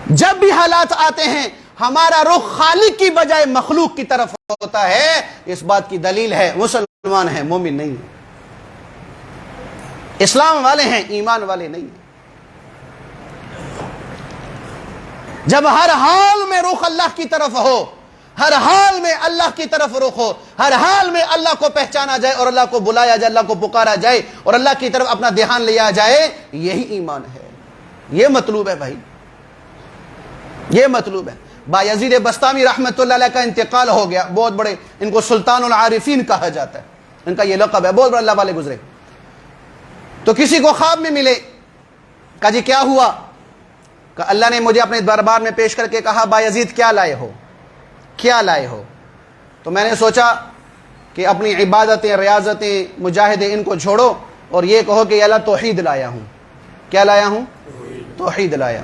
جب بھی حالات آتے ہیں ہمارا رخ خالق کی بجائے مخلوق کی طرف ہوتا ہے, اس بات کی دلیل ہے مسلمان ہے, مومن نہیں ہے, اسلام والے ہیں, ایمان والے نہیں ہیں. جب ہر حال میں رخ اللہ کی طرف ہو, ہر حال میں اللہ کی طرف رخ ہو, ہر حال میں اللہ کو پہچانا جائے اور اللہ کو بلایا جائے, اللہ کو پکارا جائے اور اللہ کی طرف اپنا دھیان لیا جائے, یہی ایمان ہے, یہ مطلوب ہے بھائی, یہ مطلوب ہے. بایزید بسطامی رحمت اللہ علیہ کا انتقال ہو گیا, بہت بڑے, ان کو سلطان العارفین کہا جاتا ہے, ان کا یہ لقب ہے, بہت بڑے اللہ والے گزرے. تو کسی کو خواب میں ملے, کہا جی کیا ہوا؟ کہ اللہ نے مجھے اپنے دربار میں پیش کر کے کہا بایزید کیا لائے ہو, کیا لائے ہو؟ تو میں نے سوچا کہ اپنی عبادتیں, ریاضتیں, مجاہدیں ان کو چھوڑو اور یہ کہو کہ یا اللہ توحید لایا ہوں. کیا لایا ہوں؟ توحید لایا.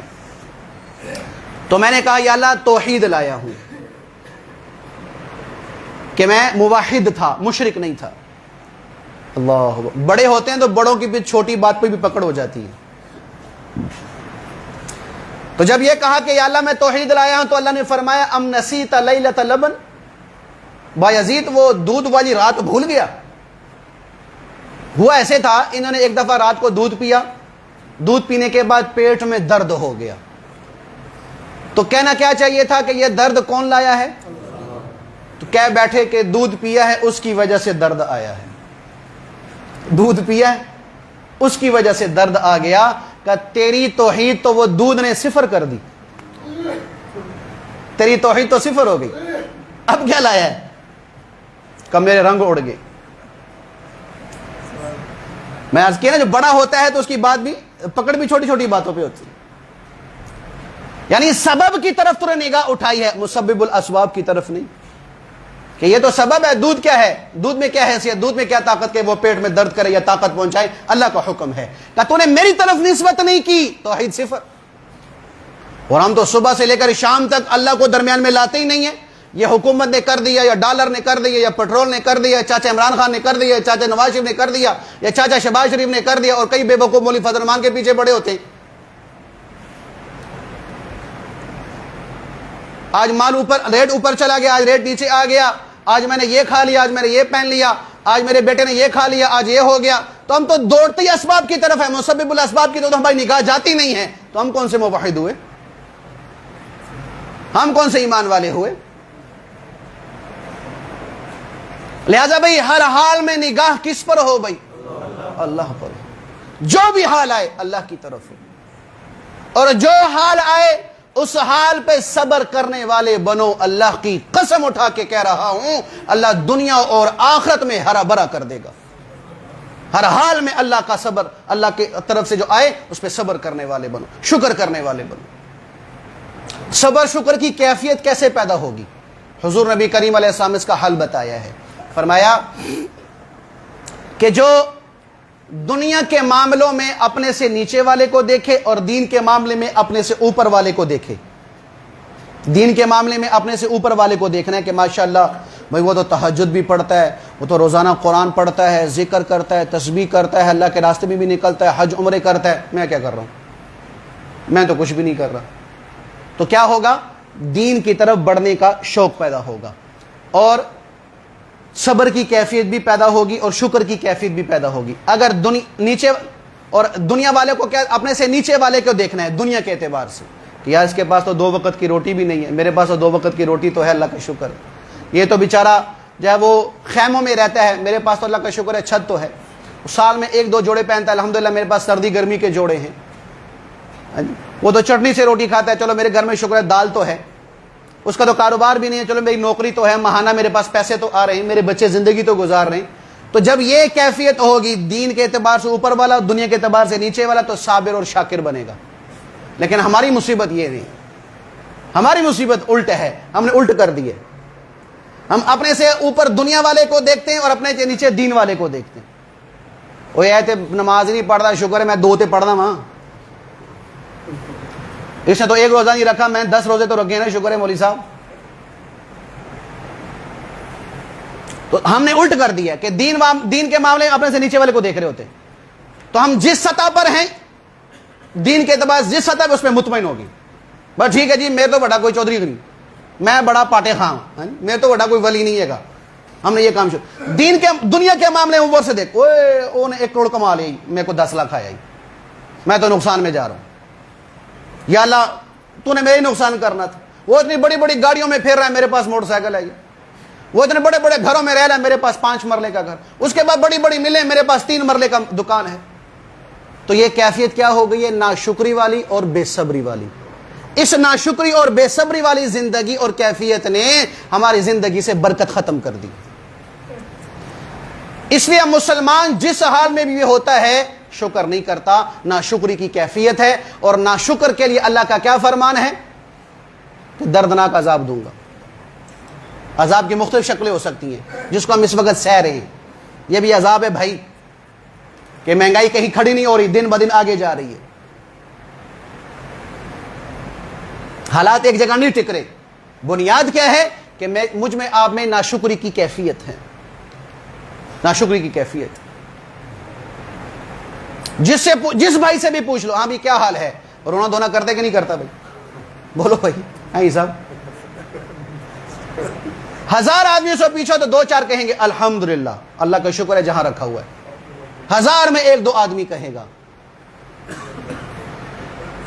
تو میں نے کہا یا اللہ توحید لایا ہوں, کہ میں موحد تھا, مشرک نہیں تھا. اللہ, بڑے ہوتے ہیں تو بڑوں کی بھی چھوٹی بات پہ بھی پکڑ ہو جاتی ہے. تو جب یہ کہا کہ یا اللہ میں توحید لایا ہوں, تو اللہ نے فرمایا ام نسیت لیلۃ لبن, بایزید وہ دودھ والی رات بھول گیا. ہوا ایسے تھا, انہوں نے ایک دفعہ رات کو دودھ پیا, دودھ پینے کے بعد پیٹ میں درد ہو گیا. تو کہنا کیا چاہیے تھا کہ یہ درد کون لایا ہے؟ تو کہہ بیٹھے کہ دودھ پیا ہے اس کی وجہ سے درد آیا ہے, دودھ پیا ہے اس کی وجہ سے درد آ گیا. کہ تیری توحید تو وہ دودھ نے صفر کر دی, تیری توحید تو صفر ہو گئی, اب کیا لایا ہے؟ کہ میرے رنگ اڑ گئے. میں عرض کیا نا, جو بڑا ہوتا ہے تو اس کی بات بھی پکڑ بھی چھوٹی چھوٹی باتوں پہ ہوتی ہے. یعنی سبب کی طرف تُو نے نگاہ اٹھائی ہے, مسبب الاسباب کی طرف نہیں, کہ یہ تو سبب ہے. دودھ کیا ہے؟ دودھ میں کیا حیثیت, دودھ میں کیا طاقت کہ وہ پیٹ میں درد کرے یا طاقت پہنچائے؟ اللہ کا حکم ہے. کہ تو نے میری طرف نسبت نہیں کی, توحید صفر. اور ہم تو صبح سے لے کر شام تک اللہ کو درمیان میں لاتے ہی نہیں ہیں. یہ حکومت نے کر دیا, یا ڈالر نے کر دیا, یا پیٹرول نے کر دیا, چاچا عمران خان نے کر دیا, چاچا نواز شریف نے کر دیا, یا چاچا شہباز شریف نے کر دیا, اور کئی بے وقوف مولوی فضل الرحمان کے پیچھے بڑے ہوتے ہیں. آج مال اوپر, ریٹ اوپر چلا گیا, آج ریٹ نیچے آ گیا, آج میں نے یہ کھا لیا, آج میں نے یہ پہن لیا, آج میرے بیٹے نے یہ کھا لیا, آج یہ ہو گیا. تو ہم تو دوڑتے ہی اسباب کی طرف ہے, مسبب الاسباب کی تو ہماری نگاہ جاتی نہیں ہے. تو ہم کون سے موحد ہوئے, ہم کون سے ایمان والے ہوئے؟ لہذا بھئی ہر حال میں نگاہ کس پر ہو بھئی؟ اللہ پر. جو بھی حال آئے اللہ کی طرف ہو, اور جو حال آئے اس حال پہ صبر کرنے والے بنو. اللہ کی قسم اٹھا کے کہہ رہا ہوں, اللہ دنیا اور آخرت میں ہرا بھرا کر دے گا. ہر حال میں اللہ کا صبر, اللہ کی طرف سے جو آئے اس پہ صبر کرنے والے بنو, شکر کرنے والے بنو. صبر شکر کی کیفیت کیسے پیدا ہوگی؟ حضور نبی کریم علیہ السلام اس کا حل بتایا ہے. فرمایا کہ جو دنیا کے معاملوں میں اپنے سے نیچے والے کو دیکھے اور دین کے معاملے میں اپنے سے اوپر والے کو دیکھے. دین کے معاملے میں اپنے سے اوپر والے کو دیکھنا ہے کہ ماشاءاللہ بھئی وہ تو تہجد بھی پڑھتا ہے, وہ تو روزانہ قرآن پڑھتا ہے, ذکر کرتا ہے, تسبیح کرتا ہے, اللہ کے راستے میں بھی نکلتا ہے, حج عمرے کرتا ہے. میں کیا کر رہا ہوں؟ میں تو کچھ بھی نہیں کر رہا. تو کیا ہوگا؟ دین کی طرف بڑھنے کا شوق پیدا ہوگا, اور صبر کی کیفیت بھی پیدا ہوگی, اور شکر کی کیفیت بھی پیدا ہوگی. اگر نیچے اور دنیا والے کو کیا, اپنے سے نیچے والے کو دیکھنا ہے دنیا کے اعتبار سے, کہ یار اس کے پاس تو 2 وقت کی روٹی بھی نہیں ہے, میرے پاس تو 2 وقت کی روٹی تو ہے, اللہ کا شکر ہے. یہ تو بیچارہ جو ہے وہ خیموں میں رہتا ہے, میرے پاس تو اللہ کا شکر ہے چھت تو ہے. سال میں 1-2 جوڑے پہنتا ہے. الحمدللہ میرے پاس سردی گرمی کے جوڑے ہیں. وہ تو چٹنی سے روٹی کھاتا ہے, چلو میرے گھر میں شکر ہے دال تو ہے. اس کا تو کاروبار بھی نہیں ہے, چلو میری نوکری تو ہے, ماہانہ میرے پاس پیسے تو آ رہے ہیں, میرے بچے زندگی تو گزار رہے ہیں. تو جب یہ کیفیت ہوگی دین کے اعتبار سے اوپر والا, دنیا کے اعتبار سے نیچے والا, تو صابر اور شاکر بنے گا. لیکن ہماری مصیبت یہ نہیں, ہماری مصیبت الٹ ہے, ہم نے الٹ کر دی ہے. ہم اپنے سے اوپر دنیا والے کو دیکھتے ہیں اور اپنے سے نیچے دین والے کو دیکھتے ہیں. وہ یہ تے نماز نہیں پڑھتا, شکر ہے میں 2 تے پڑھنا وہاں, اس نے تو 1 روزہ نہیں رکھا, میں 10 روزے تو رکھے نا, شکر ہے مولوی صاحب. تو ہم نے الٹ کر دیا کہ دین کے معاملے میں اپنے سے نیچے والے کو دیکھ رہے ہوتے. تو ہم جس سطح پر ہیں دین کے اعتبار جس سطح پہ اس پہ مطمئن ہوگی. بس ٹھیک ہے جی, میرے تو بڑا کوئی چودھری نہیں, میں بڑا پاٹے خاں ہوں, میرے تو بڑا کوئی ولی نہیں ہے گا. ہم نے یہ کام شروع دین کے دنیا کے معاملے میں اوپر سے دیکھ, اوہ نے 1 کروڑ کما لی, میرے کو 10 لاکھ آیا, میں تو نقصان میں جا رہا ہوں. یا اللہ تو نے میری نقصان کرنا تھا. وہ اتنی بڑی بڑی گاڑیوں میں پھر رہا ہے, میرے پاس موٹر سائیکل ہے. وہ اتنے بڑے بڑے گھروں میں رہ رہا ہے, میرے پاس 5 مرلے کا گھر. اس کے بعد بڑی بڑی ملیں, میرے پاس 3 مرلے کا دکان ہے. تو یہ کیفیت کیا ہو گئی ہے؟ ناشکری والی اور بے صبری والی. اس ناشکری اور بے صبری والی زندگی اور کیفیت نے ہماری زندگی سے برکت ختم کر دی. اس لیے مسلمان جس حال میں بھی یہ ہوتا ہے شکر نہیں کرتا, ناشکری کی کیفیت ہے. اور ناشکر کے لیے اللہ کا کیا فرمان ہے کہ دردناک عذاب دوں گا. عذاب کی مختلف شکلیں ہو سکتی ہیں جس کو ہم اس وقت سہ رہے ہیں. یہ بھی عذاب ہے بھائی کہ مہنگائی کہیں کھڑی نہیں ہو رہی, دن بدن آگے جا رہی ہے, حالات ایک جگہ نہیں ٹک رہے. بنیاد کیا ہے کہ مجھ میں آپ میں ناشکری کی کیفیت ہے, ناشکری کی کیفیت. جس بھائی سے بھی پوچھ لو, ہاں بھی کیا حال ہے, رونا دھونا کرتے کہ نہیں کرتا بھائی, بولو بھائی. ہاں صاحب 1000 آدمیوں سے پیچھو تو 2-4 کہیں گے الحمدللہ, اللہ کا شکر ہے جہاں رکھا ہوا ہے. 1000 میں 1-2 آدمی کہے گا.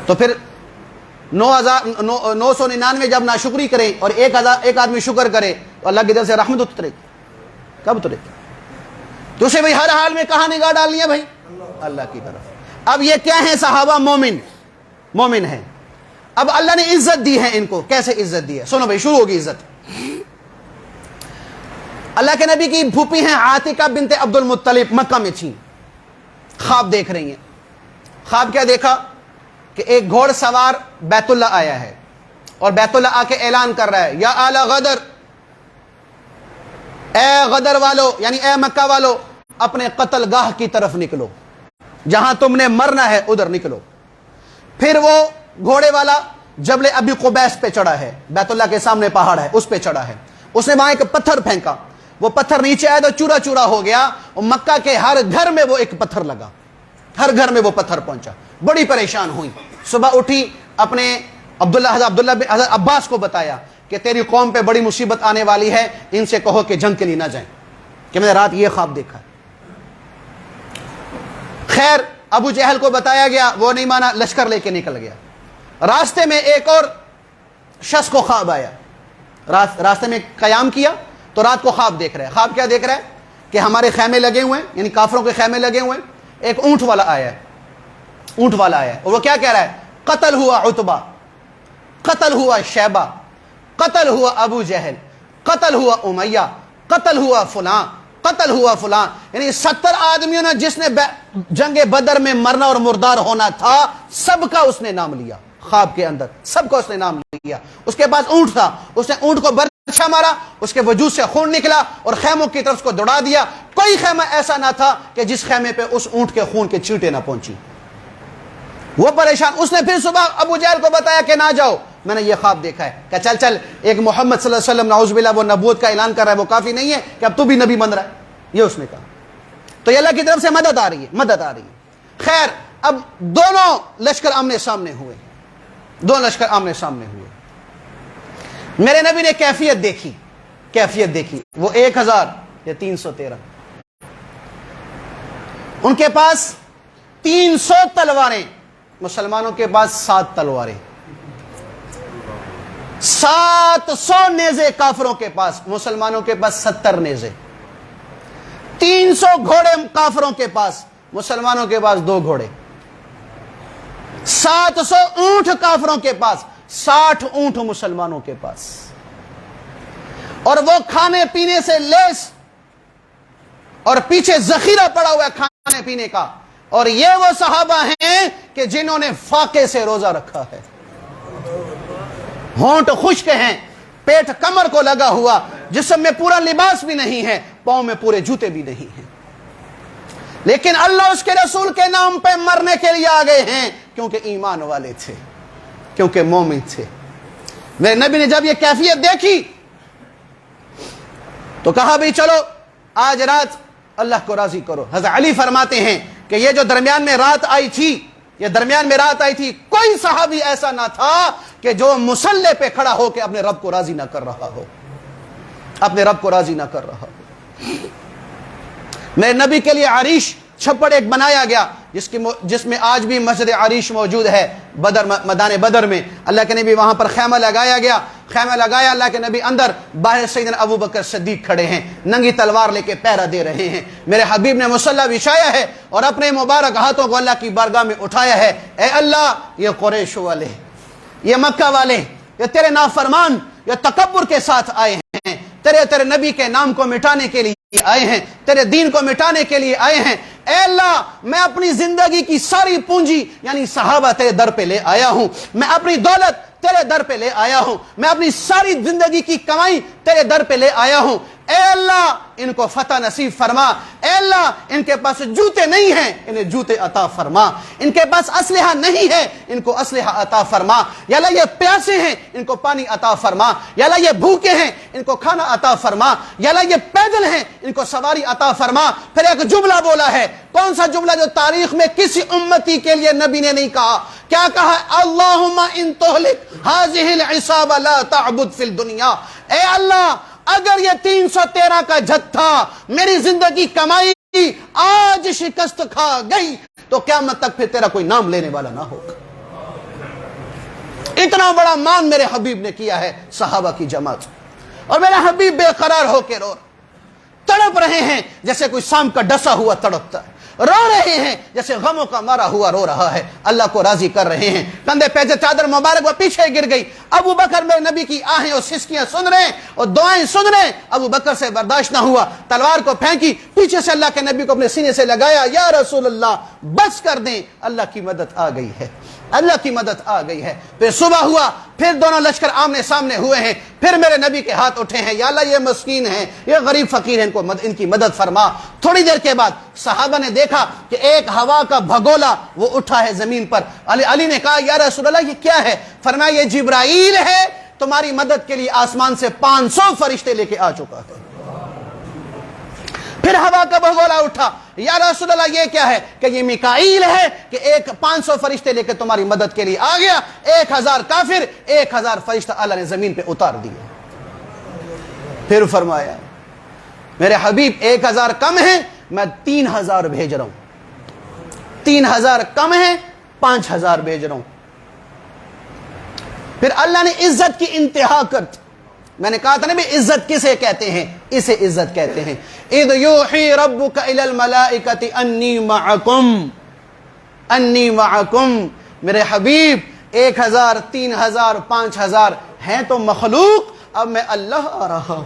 تو پھر 999 جب ناشکری کریں اور 1 آدمی شکر کرے تو اللہ کی طرف سے رحمت اترے. کب اترے؟ تو اسے بھائی ہر حال میں کہاں نگاہ ڈالنی ہے بھائی؟ اللہ کی طرف. اب یہ کیا ہیں صحابہ؟ مومن ہیں. اب اللہ نے عزت دی ہے ان کو. کیسے عزت دی ہے؟ سنو بھائی, شروع ہوگی عزت. اللہ کے نبی کی پھوپھی ہیں عاتکہ بنت عبد المطلب, مکہ میں تھیں, خواب دیکھ رہی ہیں. خواب کیا دیکھا کہ ایک گھوڑ سوار بیت اللہ آیا ہے اور بیت اللہ آ کے اعلان کر رہا ہے, یا آل غدر, اے غدر والو یعنی اے مکہ والو, اپنے قتل گاہ کی طرف نکلو, جہاں تم نے مرنا ہے ادھر نکلو. پھر وہ گھوڑے والا جبل ابی قبیس پہ چڑھا ہے, بیت اللہ کے سامنے پہاڑ ہے اس پہ چڑھا ہے. اس نے وہاں ایک پتھر پھینکا, وہ پتھر نیچے آیا تو چورا چورا ہو گیا. اور مکہ کے ہر گھر میں وہ ایک پتھر لگا, ہر گھر میں وہ پتھر پہنچا. بڑی پریشان ہوئی. صبح اٹھی, اپنے حضرت عباس کو بتایا کہ تیری قوم پہ بڑی مصیبت آنے والی ہے, ان سے کہو کہ جنگ کے لیے نہ جائیں, کہ میں نے رات یہ خواب دیکھا ہے. خیر ابو جہل کو بتایا گیا, وہ نہیں مانا, لشکر لے کے نکل گیا. راستے میں ایک اور شخص کو خواب آیا, راستے میں قیام کیا تو رات کو خواب دیکھ رہا ہے. خواب کیا دیکھ رہا ہے کہ ہمارے خیمے لگے ہوئے ہیں, یعنی کافروں کے خیمے لگے ہوئے ہیں. ایک اونٹ والا آیا ہے, اونٹ والا آیا ہے, اور وہ کیا کہہ رہا ہے, قتل ہوا عتبہ, قتل ہوا شیبہ, قتل ہوا ابو جہل, قتل ہوا امیہ, قتل ہوا فلاں, قتل ہوا فلاں. یعنی 70 آدمیوں نے جس نے جنگ بدر میں مرنا اور مردار ہونا تھا, سب کا اس نے نام لیا. خواب کے اندر سب کا اس نے نام لیا. اس کے پاس اونٹ تھا, اس نے اونٹ کو برچھا مارا, اس کے وجود سے خون نکلا اور خیموں کی طرف کو دوڑا دیا. کوئی خیمہ ایسا نہ تھا کہ جس خیمے پہ اس اونٹ کے خون کے چیٹے نہ پہنچی. وہ پریشان. اس نے پھر صبح ابو جہل کو بتایا کہ نہ جاؤ, میں نے یہ خواب دیکھا ہے. کہ چل ایک محمد صلی اللہ علیہ وسلم نعوذ باللہ وہ نبوت کا اعلان کر رہا ہے, وہ کافی نہیں ہے کہ اب تو بھی نبی بن رہا ہے, یہ اس نے کہا. تو یہ اللہ کی طرف سے مدد آ رہی ہے, مدد آ رہی ہے. خیر اب دونوں لشکر آمنے سامنے ہوئے, دونوں لشکر آمنے سامنے ہوئے. میرے نبی نے کیفیت دیکھی. وہ 1000 یا 313, ان کے پاس 300 تلواریں, مسلمانوں کے پاس 7 تلواریں. 700 نیزے کافروں کے پاس, مسلمانوں کے پاس 70 نیزے. 300 300 گھوڑے کافروں کے پاس، مسلمانوں کے پاس 2 گھوڑے، 700 اونٹ کافروں کے پاس، 60 اونٹ مسلمانوں کے پاس، اور وہ کھانے پینے سے لیس اور پیچھے ذخیرہ پڑا ہوا ہے کھانے پینے کا، اور یہ وہ صحابہ ہیں کہ جنہوں نے فاقے سے روزہ رکھا ہے، ہونٹ خشک ہیں، پیٹ کمر کو لگا ہوا، جسم میں پورا لباس بھی نہیں ہے، پاؤں میں پورے جوتے بھی نہیں ہیں، لیکن اللہ اس کے رسول کے نام پہ مرنے کے لیے آ گئے ہیں، کیونکہ ایمان والے تھے، کیونکہ مومن تھے۔ میرے نبی نے جب یہ کیفیت دیکھی تو کہا بھی چلو آج رات اللہ کو راضی کرو۔ حضرت علی فرماتے ہیں کہ یہ جو درمیان میں رات آئی تھی، کوئی صحابی ایسا نہ تھا کہ جو مصلی پہ کھڑا ہو کے اپنے رب کو راضی نہ کر رہا ہو، میرے نبی کے لیے عریش چھپڑ ایک بنایا گیا، جس میں آج بھی مسجد عریش موجود ہے، میدان بدر میں اللہ کے نبی وہاں پر خیمہ لگایا، اللہ کے نبی اندر، باہر سیدنا ابو بکر صدیق کھڑے ہیں، ننگی تلوار لے کے پہرا دے رہے ہیں، میرے حبیب نے مصلی بچھایا ہے اور اپنے مبارک ہاتھوں کو اللہ کی بارگاہ میں اٹھایا ہے، اے اللہ یہ قریش والے، یہ مکہ والے، یہ تیرے نافرمان، یہ تکبر کے ساتھ آئے ہیں، تیرے نبی کے نام کو مٹانے کے لیے آئے ہیں، تیرے دین کو مٹانے کے لیے آئے ہیں، اے اللہ میں اپنی زندگی کی ساری پونجی یعنی صحابہ تیرے در پہ لے آیا ہوں، میں اپنی دولت تیرے در پہ لے آیا ہوں، میں اپنی ساری زندگی کی کمائی تیرے در پہ لے آیا ہوں، اے اللہ ان کو فتح نصیب فرما، اے اللہ ان کے پاس جوتے نہیں ہیں انہیں جوتے عطا فرما، ان کے پاس اسلحہ نہیں ہے ان کو اسلحہ عطا فرما، یا اللہ یہ پیاسے ہیں ان کو پانی عطا فرما، یا اللہ یہ بھوکے ہیں ان کو کھانا عطا فرما، یا اللہ یہ پیدل ہیں ان کو سواری عطا فرما۔ پھر ایک جملہ بولا ہے، کون سا جملہ جو تاریخ میں کسی امتی کے لیے نبی نے نہیں کہا؟ کیا کہا؟ اللہم ان تہلک ہذہ العصابہ لا تعبد فی الدنیا، اے اللہ اگر یہ 313 کا جتھا میری زندگی کمائی آج شکست کھا گئی تو قیامت تک پھر تیرا کوئی نام لینے والا نہ ہوگا۔ اتنا بڑا مان میرے حبیب نے کیا ہے صحابہ کی جماعت، اور میرا حبیب بے قرار ہو کے تڑپ رہے ہیں جیسے کوئی سام کا ڈسا ہوا تڑپتا ہے، رو رہے ہیں جیسے غموں کا مارا ہوا رو رہا ہے، اللہ کو راضی کر رہے ہیں، کندھے پہ سے چادر مبارک وہ پیچھے گر گئی، ابو بکر میرے نبی کی آہیں اور سسکیاں سن رہے ہیں اور دعائیں سن رہے ہیں، ابو بکر سے برداشت نہ ہوا، تلوار کو پھینکی، پیچھے سے اللہ کے نبی کو اپنے سینے سے لگایا، یا رسول اللہ بس کر دیں، اللہ کی مدد آ گئی ہے، اللہ کی مدد آ گئی ہے۔ پھر صبح ہوا، پھر دونوں لشکر آمنے سامنے ہوئے ہیں، پھر میرے نبی کے ہاتھ اٹھے ہیں، یا اللہ یہ مسکین ہیں، یہ غریب فقیر ہیں، ان کی مدد فرما۔ تھوڑی دیر کے بعد صحابہ نے دیکھا کہ ایک ہوا کا بھگولا وہ اٹھا ہے زمین پر، علی نے کہا یا رسول اللہ یہ کیا ہے؟ فرمایا یہ جبرائیل ہے، تمہاری مدد کے لیے آسمان سے 500 فرشتے لے کے آ چکا ہے۔ پھر ہوا کا بھگولا اٹھا، یا رسول اللہ یہ کیا ہے؟ کہ یہ میکائیل ہے کہ 500 فرشتے لے کے تمہاری مدد کے لیے آ گیا، 1000 کافر 1000 فرشتہ اللہ نے زمین پہ اتار دیا۔ پھر فرمایا میرے حبیب 1000 کم ہیں، میں 3000 بھیج رہا ہوں، 3000 کم ہیں 5000 بھیج رہا ہوں۔ پھر اللہ نے عزت کی انتہا کر دی، میں نے کہا تھا نا بھی عزت کسے کہتے ہیں؟ اسے عزت کہتے ہیں۔ اذ یوحی ربک الی الملائکۃ انی معکم، انی معکم، میرے حبیب 1000 3000 5000 ہیں تو مخلوق، اب میں اللہ آ رہا ہوں،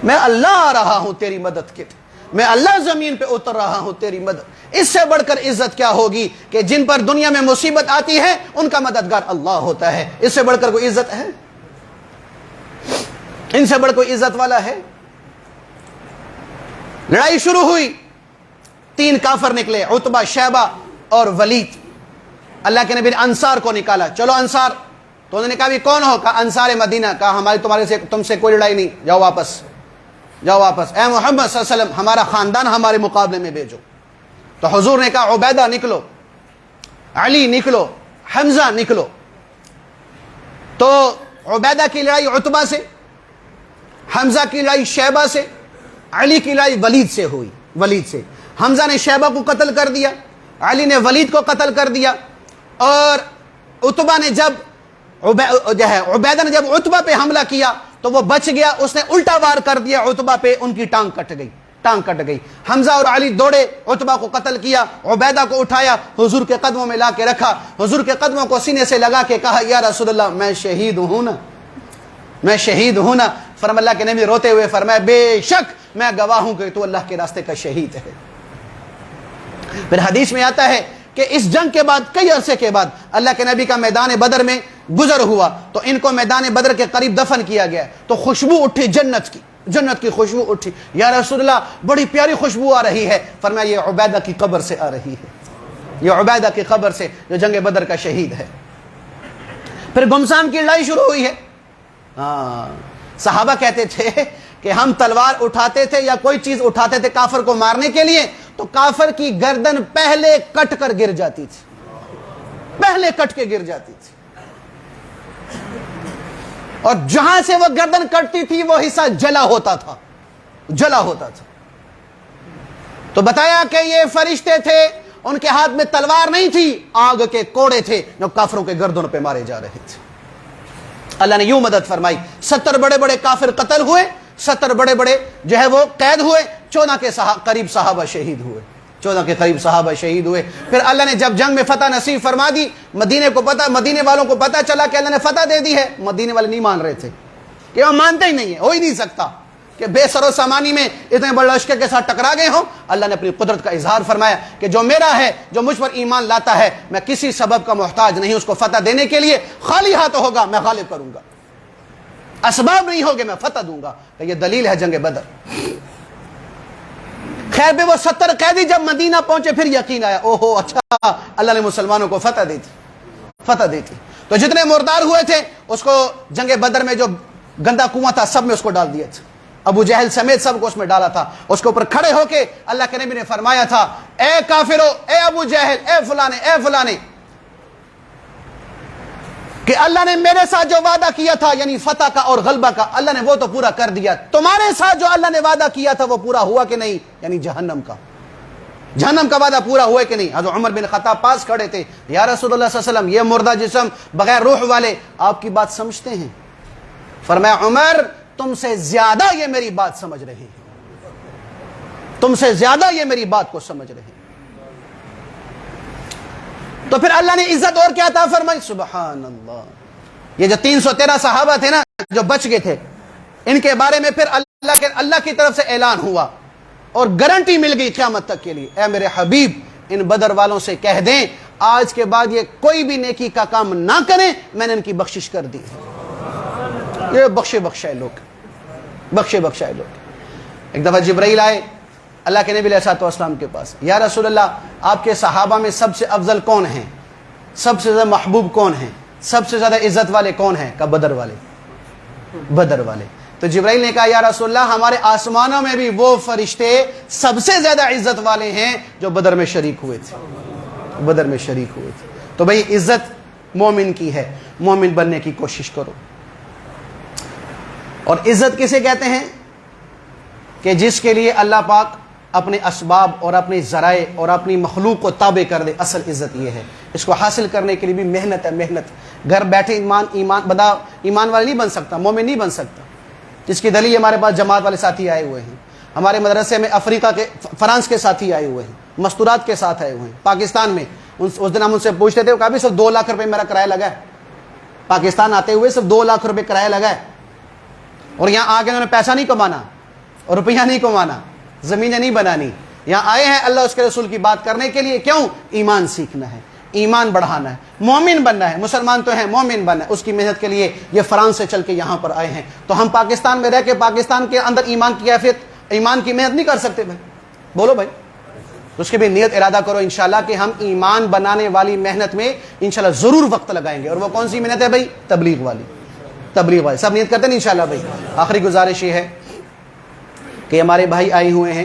میں اللہ آ رہا ہوں تیری مدد کے لیے، میں اللہ زمین پہ اتر رہا ہوں تیری مدد۔ اس سے بڑھ کر عزت کیا ہوگی کہ جن پر دنیا میں مصیبت آتی ہے ان کا مددگار اللہ ہوتا ہے، اس سے بڑھ کر کوئی عزت ہے؟ ان سے بڑھ کوئی عزت والا ہے؟ لڑائی شروع ہوئی، 3 کافر نکلے، عتبہ شیبہ اور ولید۔ اللہ کے نبی نے انصار کو نکالا، چلو انصار، تو انہوں نے کہا بھی کون ہو؟ کہا انصار مدینہ۔ کہا ہماری تم سے کوئی لڑائی نہیں، جاؤ واپس، جاؤ واپس، اے محمد صلی اللہ علیہ وسلم ہمارا خاندان ہمارے مقابلے میں بھیجو۔ تو حضور نے کہا عبیدہ نکلو، علی نکلو، حمزہ نکلو۔ تو عبیدہ کی لڑائی عتبہ سے، حمزہ کی لڑائی شیبہ سے، علی کی لڑائی ولید سے ہوئی، ولید سے۔ حمزہ نے شیبہ کو قتل کر دیا، علی نے ولید کو قتل کر دیا، اور عتبہ نے جب عبیدہ نے جب عتبہ پہ حملہ کیا تو وہ بچ گیا، اس نے الٹا وار کر دیا عتبہ پہ، ان کی ٹانگ کٹ گئی۔ ٹانگ کٹ گئی. حمزہ اور علی دوڑے, عتبہ کو قتل کیا, عبیدہ کو اٹھایا, حضور کے قدموں میں لا کے رکھا, حضور کے قدموں کو سینے سے لگا کے کہا یا رسول اللہ میں شہید ہوں نا, میں شہید ہوں نا. فرما اللہ کے نبی روتے ہوئے فرمایا بے شک میں گواہ ہوں کہ تو اللہ کے راستے کا شہید ہے. پھر حدیث میں آتا ہے کہ اس جنگ کے بعد کئی عرصے کے بعد اللہ کے نبی کا میدان بدر میں گزر ہوا تو ان کو میدان بدر کے قریب دفن کیا گیا. تو خوشبو اٹھی جنت کی خوشبو اٹھی. یا رسول اللہ بڑی پیاری خوشبو آ رہی ہے. فرمایا یہ عبیدہ کی قبر سے آ رہی ہے, یہ عبیدہ کی قبر سے جو جنگ بدر کا شہید ہے. پھر گمسام کی لڑائی شروع ہوئی ہے. صحابہ کہتے تھے کہ ہم تلوار اٹھاتے تھے یا کوئی چیز اٹھاتے تھے کافر کو مارنے کے لیے تو کافر کی گردن پہلے کٹ کر گر جاتی تھی, پہلے کٹ کے گر جاتی تھی, اور جہاں سے وہ گردن کٹتی تھی وہ حصہ جلا ہوتا تھا. تو بتایا کہ یہ فرشتے تھے, ان کے ہاتھ میں تلوار نہیں تھی, آگ کے کوڑے تھے جو کافروں کے گردنوں پہ مارے جا رہے تھے. اللہ نے یوں مدد فرمائی, 70 بڑے بڑے کافر قتل ہوئے, 70 بڑے بڑے جو ہے وہ قید ہوئے, 14 کے قریب صحابہ شہید ہوئے, 14 کے قریب صحابہ شہید ہوئے. پھر اللہ نے جب جنگ میں فتح نصیب فرما دی, مدینے والوں کو پتہ چلا کہ اللہ نے فتح دے دی ہے. مدینے والے نہیں مان رہے تھے, کہ وہ مانتے ہی نہیں ہے, ہو ہی نہیں سکتا کہ بے سر و سامانی میں اتنے بڑے لشکر کے ساتھ ٹکرا گئے ہوں. اللہ نے اپنی قدرت کا اظہار فرمایا کہ جو میرا ہے, جو مجھ پر ایمان لاتا ہے, میں کسی سبب کا محتاج نہیں, اس کو فتح دینے کے لیے خالی ہاتھ ہوگا میں غالب کروں گا, اسباب نہیں ہوگے میں فتح دوں گا. کہ یہ دلیل ہے جنگ بدر. خیر بھی وہ 70 قیدی جب مدینہ پہنچے پھر یقین آیا, اوہو اچھا اللہ نے مسلمانوں کو فتح دی تھی. تو جتنے مردار ہوئے تھے اس کو جنگ بدر میں جو گندا کنواں تھا سب میں اس کو ڈال دیا تھا, ابو جہل سمیت سب کو اس میں ڈالا تھا. اس کے اوپر کھڑے ہو کے اللہ کے نبی نے فرمایا تھا اے کافرو, اے ابو جہل, اے فلانے کہ اللہ نے میرے ساتھ جو وعدہ کیا تھا یعنی فتح کا اور غلبہ کا, اللہ نے وہ تو پورا کر دیا. تمہارے ساتھ جو اللہ نے وعدہ کیا تھا وہ پورا ہوا کہ نہیں, یعنی جہنم کا وعدہ پورا ہوا کہ نہیں. حضرت عمر بن خطاب پاس کھڑے تھے, یا رسول اللہ صلی اللہ علیہ وسلم یہ مردہ جسم بغیر روح والے آپ کی بات سمجھتے ہیں؟ فرمایا عمر تم سے زیادہ یہ میری بات سمجھ رہے ہیں, تم سے زیادہ یہ میری بات کو سمجھ رہے ہیں. تو پھر اللہ نے عزت اور کیا عطا فرمائی, سبحان اللہ. یہ جو 313 صحابہ تھے نا جو بچ گئے تھے, ان کے بارے میں پھر اللہ کی طرف سے اعلان ہوا اور گارنٹی مل گئی قیامت تک کے لیے, اے میرے حبیب ان بدر والوں سے کہہ دیں آج کے بعد یہ کوئی بھی نیکی کا کام نہ کریں, میں نے ان کی بخشش کر دی. یہ بخشے لوگ. ایک دفعہ جبرائیل آئے اللہ کے نبی علیہ السلام کے پاس, یا رسول اللہ آپ کے صحابہ میں سب سے افضل کون ہیں, سب سے زیادہ محبوب کون ہیں, سب سے زیادہ عزت والے کون ہیں؟ کہ بدر والے. تو جبرائیل نے کہا یا رسول اللہ ہمارے آسمانوں میں بھی وہ فرشتے سب سے زیادہ عزت والے ہیں جو بدر میں شریک ہوئے تھے. تو بھئی عزت مومن کی ہے, مومن بننے کی کوشش کرو. اور عزت کسے کہتے ہیں؟ کہ جس کے لیے اللہ پاک اپنے اسباب اور اپنے ذرائع اور اپنی مخلوق کو تابع کر دے. اصل عزت یہ ہے. اس کو حاصل کرنے کے لیے بھی محنت ہے, گھر بیٹھے بندہ ایمان والے نہیں بن سکتا, مومن نہیں بن سکتا. جس کی دلیل ہمارے پاس جماعت والے ساتھی آئے ہوئے ہیں, ہمارے مدرسے میں افریقہ کے فرانس کے ساتھی آئے ہوئے ہیں, مستورات کے ساتھ آئے ہوئے ہیں, پاکستان میں. اس دن ہم ان سے پوچھتے تھے, کہا بھی صرف 2 لاکھ روپے میرا کرایہ لگا ہے, پاکستان آتے ہوئے صرف 2 لاکھ روپے کرایہ لگا ہے, اور یہاں آگے انہوں نے پیسہ نہیں کمانا اور روپیہ نہیں کمانا, زمینیں نہیں بنانی, یہاں آئے ہیں اللہ اس کے رسول کی بات کرنے کے لیے. کیوں؟ ایمان سیکھنا ہے, ایمان بڑھانا ہے, مومن بننا ہے. مسلمان تو ہیں, مومن بننا ہے. اس کی محنت کے لیے یہ فرانس سے چل کے یہاں پر آئے ہیں. تو ہم پاکستان میں رہ کے پاکستان کے اندر ایمان کی کیفیت, ایمان کی محنت نہیں کر سکتے بھائی؟ بولو بھائی. اس کے بھی نیت ارادہ کرو انشاءاللہ کہ ہم ایمان بنانے والی محنت میں انشاءاللہ ضرور وقت لگائیں گے. اور وہ کون سی محنت ہے بھائی؟ تبلیغ والی. سب نیت کرتے ہیں انشاءاللہ بھائی. آخری گزارش یہ ہے کہ ہمارے بھائی آئے ہوئے ہیں